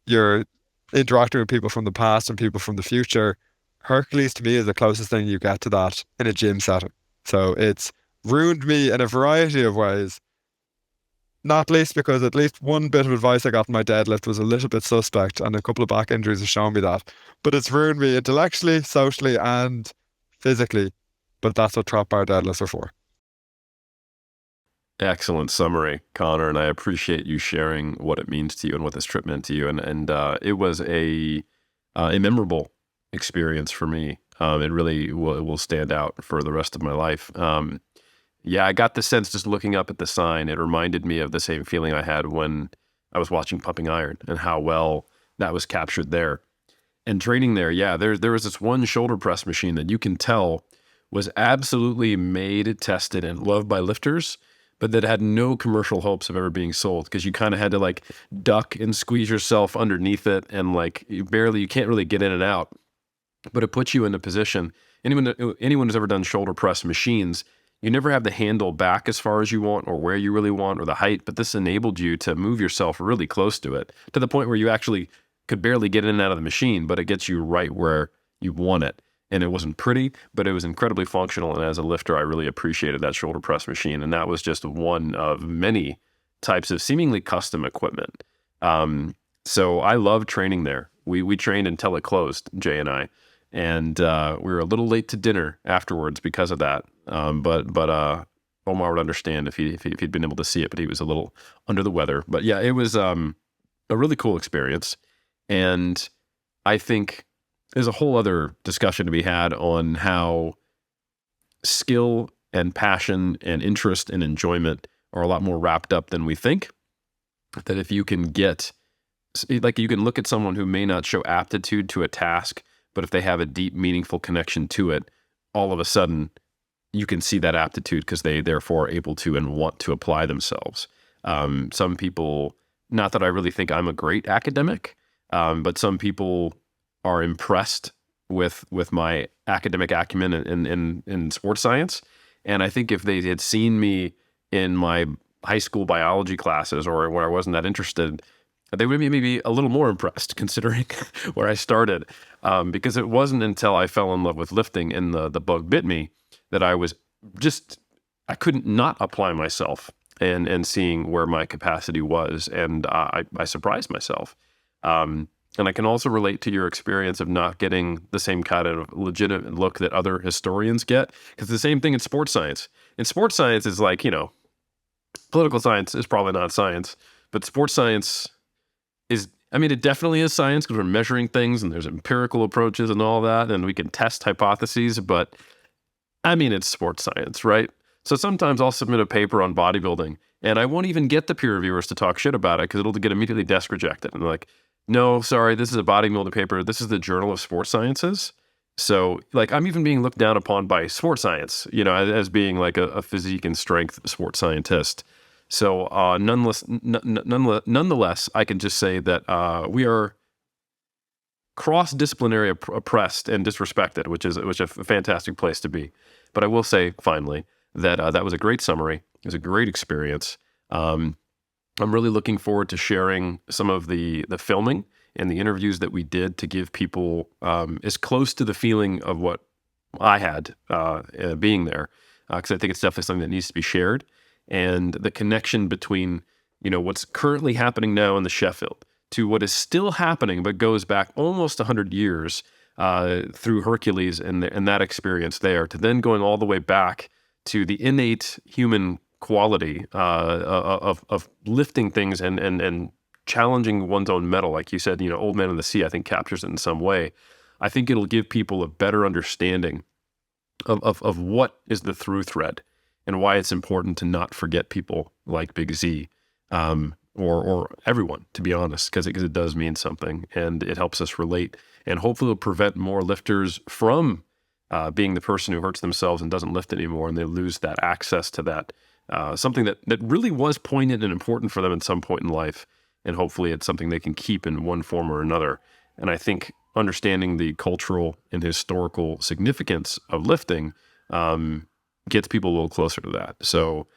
you're interacting with people from the past and people from the future. Hercules to me is the closest thing you get to that in a gym setting. So it's ruined me in a variety of ways, not least because at least one bit of advice I got in my deadlift was a little bit suspect and a couple of back injuries have shown me that. But it's ruined me intellectually, socially and physically but that's what trap bar deadlifts are for. Excellent summary, Connor, and I appreciate you sharing what it means to you and what this trip meant to you. And it was a memorable experience for me. It really will stand out for the rest of my life. Yeah, I got the sense just looking up at the sign, it reminded me of the same feeling I had when I was watching Pumping Iron and how well that was captured there. And training there, yeah, there was this one shoulder press machine that you can tell was absolutely made, tested, and loved by lifters, but that had no commercial hopes of ever being sold because you kind of had to like duck and squeeze yourself underneath it, and like you can't really get in and out. But it puts you in a position. Anyone who's ever done shoulder press machines, you never have the handle back as far as you want or where you really want or the height, but this enabled you to move yourself really close to it to the point where you actually could barely get in and out of the machine, but it gets you right where you want it. And it wasn't pretty, but it was incredibly functional. And as a lifter, I really appreciated that shoulder press machine. And that was just one of many types of seemingly custom equipment. So I love training there. We trained until it closed, Jay and I. And we were a little late to dinner afterwards because of that. But Omar would understand if he'd been able to see it, but he was a little under the weather. But yeah, it was a really cool experience. And I think there's a whole other discussion to be had on how skill and passion and interest and enjoyment are a lot more wrapped up than we think. That if you can get, like, you can look at someone who may not show aptitude to a task, but if they have a deep, meaningful connection to it, all of a sudden you can see that aptitude because they therefore are able to and want to apply themselves. Some people, not that I really think I'm a great academic, but some people are impressed with my academic acumen in sports science. And I think if they had seen me in my high school biology classes or where I wasn't that interested, they would maybe be a little more impressed considering where I started. Because it wasn't until I fell in love with lifting and the bug bit me that I couldn't not apply myself and seeing where my capacity was. And I surprised myself. And I can also relate to your experience of not getting the same kind of legitimate look that other historians get. Because the same thing in sports science. In sports science is like, political science is probably not science, but sports science is, it definitely is science because we're measuring things and there's empirical approaches and all that, and we can test hypotheses, but it's sports science, right? So sometimes I'll submit a paper on bodybuilding and I won't even get the peer reviewers to talk shit about it because it'll get immediately desk rejected. And they're like, no, sorry, this is a bodybuilding paper. This is the Journal of Sports Sciences. So, like, I'm even being looked down upon by sports science, as being like a physique and strength sports scientist. So, nonetheless, I can just say that we are cross-disciplinary oppressed and disrespected, which is a fantastic place to be. But I will say, finally, that that was a great summary. It was a great experience. I'm really looking forward to sharing some of the filming and the interviews that we did to give people as close to the feeling of what I had being there, because I think it's definitely something that needs to be shared. And the connection between, what's currently happening now in the Sheffield to what is still happening, but goes back almost 100 years through Hercules and that experience there, to then going all the way back to the innate human quality of lifting things and challenging one's own mettle. Like you said, Old Man in the Sea, I think captures it in some way. I think it'll give people a better understanding of what is the through thread and why it's important to not forget people like Big Z, or everyone, to be honest, because it does mean something and it helps us relate, and hopefully it'll prevent more lifters from being the person who hurts themselves and doesn't lift anymore, and they lose that access to that. Something that really was poignant and important for them at some point in life. And hopefully it's something they can keep in one form or another. And I think understanding the cultural and historical significance of lifting gets people a little closer to that. So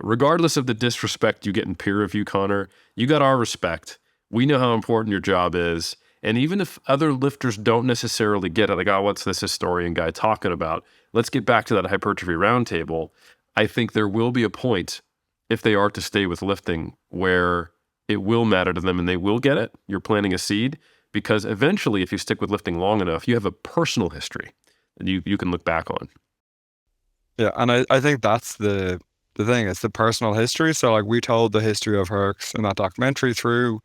regardless of the disrespect you get in peer review, Connor, you got our respect. We know how important your job is. And even if other lifters don't necessarily get it, like, oh, what's this historian guy talking about? Let's get back to that hypertrophy roundtable. I think there will be a point, if they are to stay with lifting, where it will matter to them and they will get it. You're planting a seed, because eventually, if you stick with lifting long enough, you have a personal history that you can look back on. Yeah, and I think that's the thing. It's the personal history. So like we told the history of Hercs in that documentary through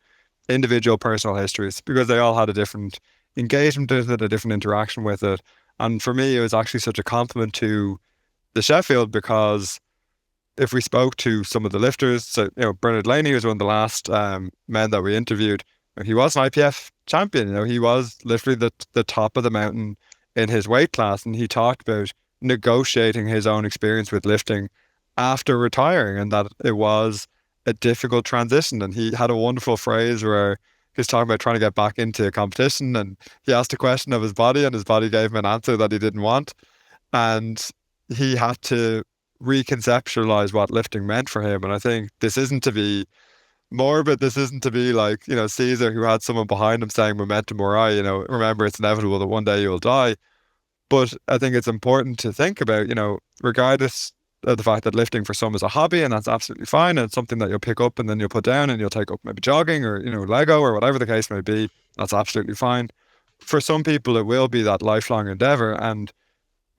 individual personal histories because they all had a different engagement with it, a different interaction with it. And for me, it was actually such a compliment to the Sheffield because if we spoke to some of the lifters, so Bernard Laney was one of the last men that we interviewed. He was an IPF champion. He was literally the top of the mountain in his weight class, and he talked about negotiating his own experience with lifting after retiring, and that it was a difficult transition. And he had a wonderful phrase where he was talking about trying to get back into a competition, and he asked a question of his body, and his body gave him an answer that he didn't want, and he had to reconceptualize what lifting meant for him. And I think this isn't to be morbid. This isn't to be like, Caesar who had someone behind him saying memento mori, remember it's inevitable that one day you'll die. But I think it's important to think about, regardless of the fact that lifting for some is a hobby and that's absolutely fine. And it's something that you'll pick up and then you'll put down and you'll take up maybe jogging or, Lego or whatever the case may be. That's absolutely fine. For some people, it will be that lifelong endeavor. And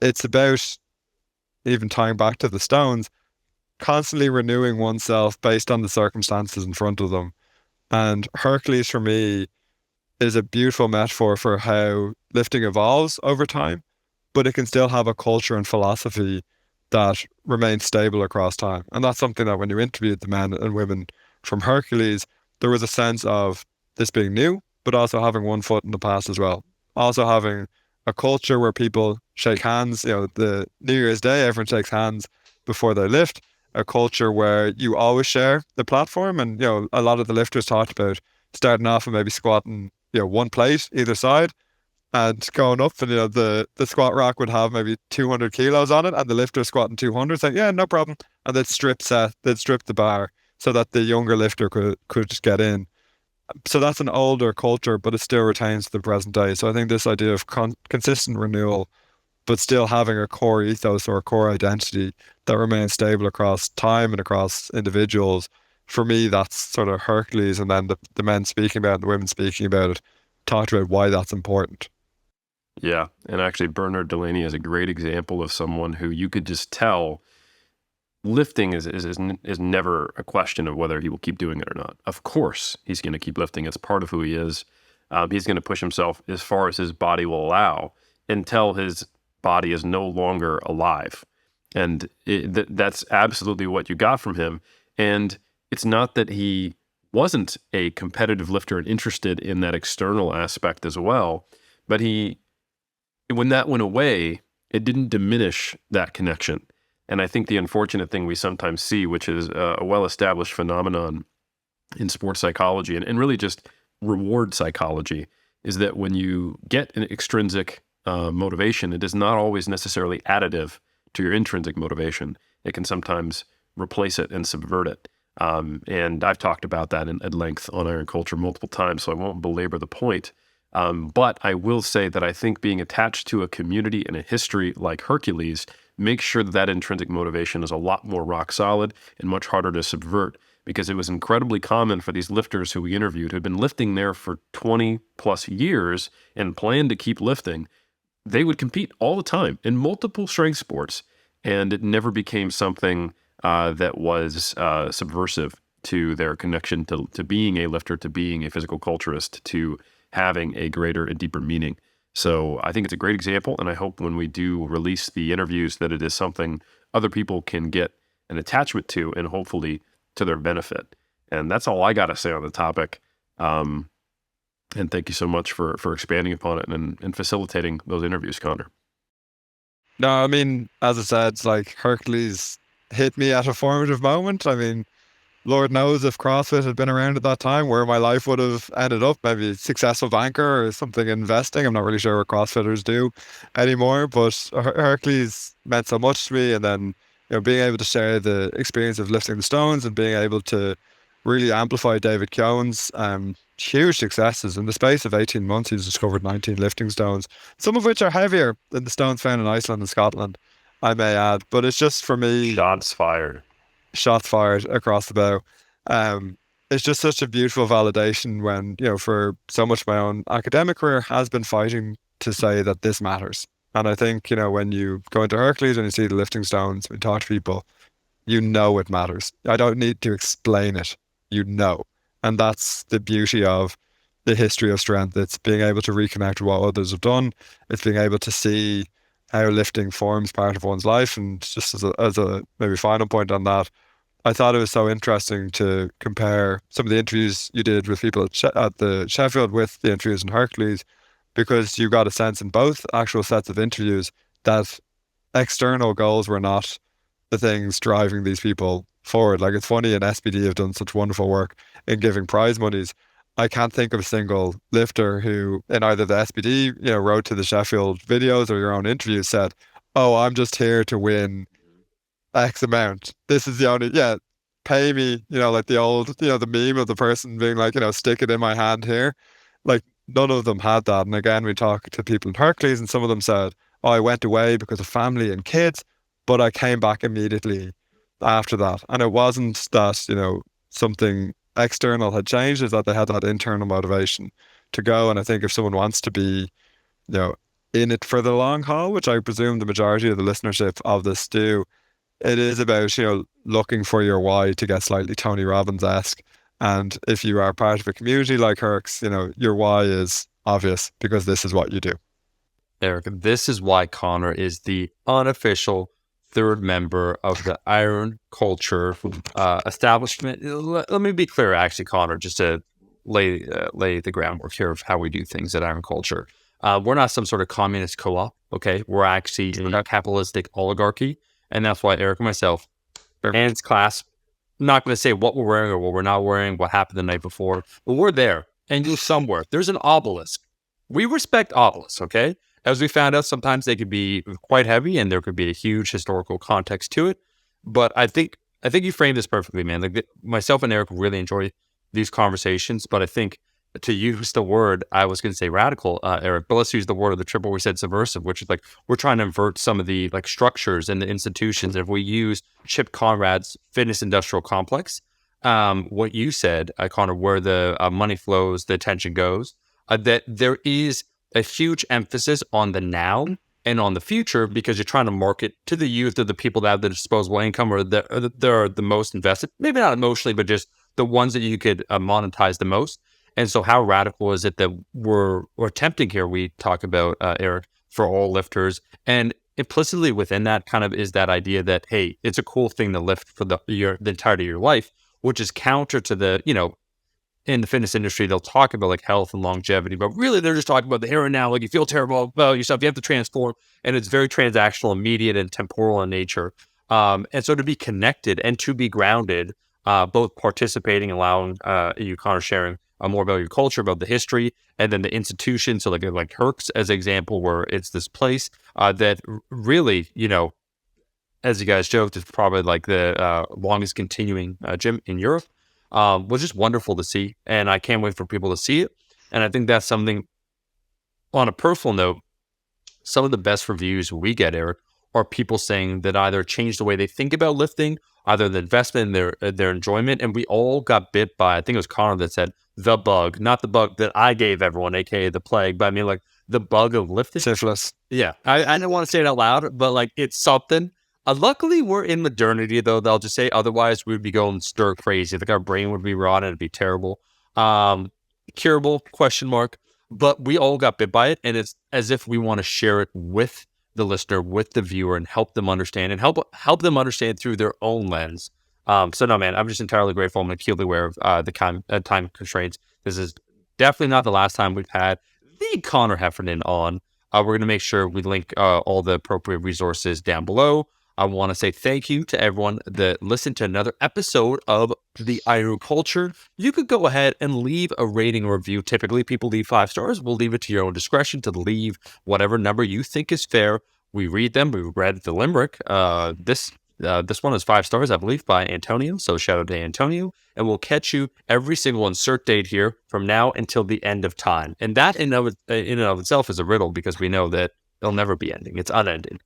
it's about, even tying back to the stones, constantly renewing oneself based on the circumstances in front of them. And Hercules for me is a beautiful metaphor for how lifting evolves over time, but it can still have a culture and philosophy that remains stable across time. And that's something that when you interviewed the men and women from Hercules, there was a sense of this being new, but also having one foot in the past as well. Also having a culture where people shake hands, the New Year's Day, everyone shakes hands before they lift, a culture where you always share the platform. And, a lot of the lifters talked about starting off and maybe squatting, one plate either side and going up. And, the squat rack would have maybe 200 kilos on it and the lifter squatting 200, saying, yeah, no problem. And they'd strip the bar so that the younger lifter could just get in. So that's an older culture, but it still retains the present day. So I think this idea of consistent renewal, but still having a core ethos or a core identity that remains stable across time and across individuals. For me, that's sort of Hercules, and then the men speaking about it, the women speaking about it, talked about why that's important. Yeah, and actually Bernard Delaney is a great example of someone who you could just tell lifting is never a question of whether he will keep doing it or not. Of course, he's going to keep lifting. It's part of who he is. He's going to push himself as far as his body will allow until his body is no longer alive. And that's absolutely what you got from him. And it's not that he wasn't a competitive lifter and interested in that external aspect as well, but when that went away, it didn't diminish that connection. And I think the unfortunate thing we sometimes see, which is a well-established phenomenon in sports psychology and really just reward psychology, is that when you get an extrinsic motivation, it is not always necessarily additive to your intrinsic motivation. It can sometimes replace it and subvert it. And I've talked about that at length on Iron Culture multiple times, so I won't belabor the point. But I will say that I think being attached to a community and a history like Hercules makes sure that intrinsic motivation is a lot more rock solid and much harder to subvert, because it was incredibly common for these lifters who we interviewed who had been lifting there for 20 plus years and planned to keep lifting. They would compete all the time in multiple strength sports, and it never became something that was subversive to their connection to being a lifter, to being a physical culturist, to having a greater and deeper meaning. So I think it's a great example, and I hope when we do release the interviews that it is something other people can get an attachment to and hopefully to their benefit. And that's all I got to say on the topic. And thank you so much for expanding upon it and facilitating those interviews, Conor. No, I mean, as I said, it's like Hercules hit me at a formative moment. I mean, Lord knows if CrossFit had been around at that time, where my life would have ended up, maybe a successful banker or something in investing. I'm not really sure what CrossFitters do anymore, but Hercules meant so much to me. And then, being able to share the experience of lifting the stones and being able to really amplify David Keohan's huge successes. In the space of 18 months, he's discovered 19 lifting stones, some of which are heavier than the stones found in Iceland and Scotland, I may add. But it's just, for me, shots fired across the bow. It's just such a beautiful validation when, for so much of my own academic career has been fighting to say that this matters. And I think, when you go into Hercules and you see the lifting stones and talk to people, you know it matters. I don't need to explain it. You know. And that's the beauty of the history of strength. It's being able to reconnect with what others have done. It's being able to see how lifting forms part of one's life. And just as a maybe final point on that, I thought it was so interesting to compare some of the interviews you did with people at the Sheffield with the interviews in Hercules, because you got a sense in both actual sets of interviews that external goals were not the things driving these people forward. Like, it's funny, and SPD have done such wonderful work in giving prize monies. I can't think of a single lifter who, in either the SPD, wrote to the Sheffield videos or your own interviews, said, "Oh, I'm just here to win X amount. This is the only, yeah, pay me," like the old, the meme of the person being like, stick it in my hand here. Like, none of them had that. And again, we talked to people in Hercules, and some of them said, "Oh, I went away because of family and kids, but I came back immediately after that." And it wasn't that, something external had changed, is that they had that internal motivation to go. And I think if someone wants to be, you know, in it for the long haul, which I presume the majority of the listenership of this do, it is about, looking for your why, to get slightly Tony Robbins-esque. And if you are part of a community like Herc's, your why is obvious because this is what you do. Eric, this is why Conor is the unofficial third member of the Iron Culture establishment. Let me be clear, actually, Conor, just to lay the groundwork here of how we do things at Iron Culture. We're not some sort of communist co-op, okay? We're actually in a capitalistic oligarchy, and that's why Eric and myself, hands clasped, not going to say what we're wearing or what we're not wearing, what happened the night before, but we're there, and you're somewhere. There's an obelisk. We respect obelisks, okay? As we found out, sometimes they could be quite heavy, and there could be a huge historical context to it. But I think you framed this perfectly, man. Like, myself and Eric really enjoy these conversations, but I think, to use the word, I was going to say radical, Eric, but let's use the word of the triple. We said subversive, which is like we're trying to invert some of the like structures and the institutions. If we use Chip Conrad's fitness industrial complex, what you said, Conor, where the money flows, the attention goes, that there is a huge emphasis on the now and on the future, because you're trying to market to the youth, or the people that have the disposable income, or they're the most invested, maybe not emotionally, but just the ones that you could monetize the most. And so how radical is it that we're attempting here? We talk about, Eric, for all lifters. And implicitly within that kind of is that idea that, hey, it's a cool thing to lift for the entirety of your life, which is counter to the, in the fitness industry, they'll talk about like health and longevity, but really they're just talking about the here and now. Like, you feel terrible about yourself, you have to transform. And it's very transactional, immediate, and temporal in nature. And so to be connected and to be grounded, both participating, allowing you, Conor, sharing more about your culture, about the history, and then the institution. So like Herc's as an example, where it's this place that really, as you guys joked, is probably like the longest continuing gym in Europe, was just wonderful to see. And I can't wait for people to see it. And I think that's something, on a personal note, some of the best reviews we get, Eric, are people saying that either changed the way they think about lifting, either the investment and their enjoyment. And we all got bit by, I think it was Conor that said, the bug, not the bug that I gave everyone, aka the plague, but I mean like the bug of lifting. Syphilis. Yeah, I didn't want to say it out loud, but like it's something. Luckily, we're in modernity, though. They'll just say otherwise we'd be going stir crazy. Like, our brain would be rotted. It'd be terrible. Curable, question mark. But we all got bit by it, and it's as if we want to share it with the listener, with the viewer, and help them understand, and help them understand through their own lens. So no, man, I'm just entirely grateful. I'm acutely aware of the time constraints. This is definitely not the last time we've had the Conor Heffernan on. We're going to make sure we link all the appropriate resources down below. I want to say thank you to everyone that listened to another episode of the Iron Culture. You could go ahead and leave a rating or review. Typically, people leave 5 stars. We'll leave it to your own discretion to leave whatever number you think is fair. We read them. We read the limerick. This one is 5 stars, I believe, by Antonio. So shout out to Antonio. And we'll catch you every single insert date here from now until the end of time. And that in and of itself is a riddle, because we know that it'll never be ending. It's unending.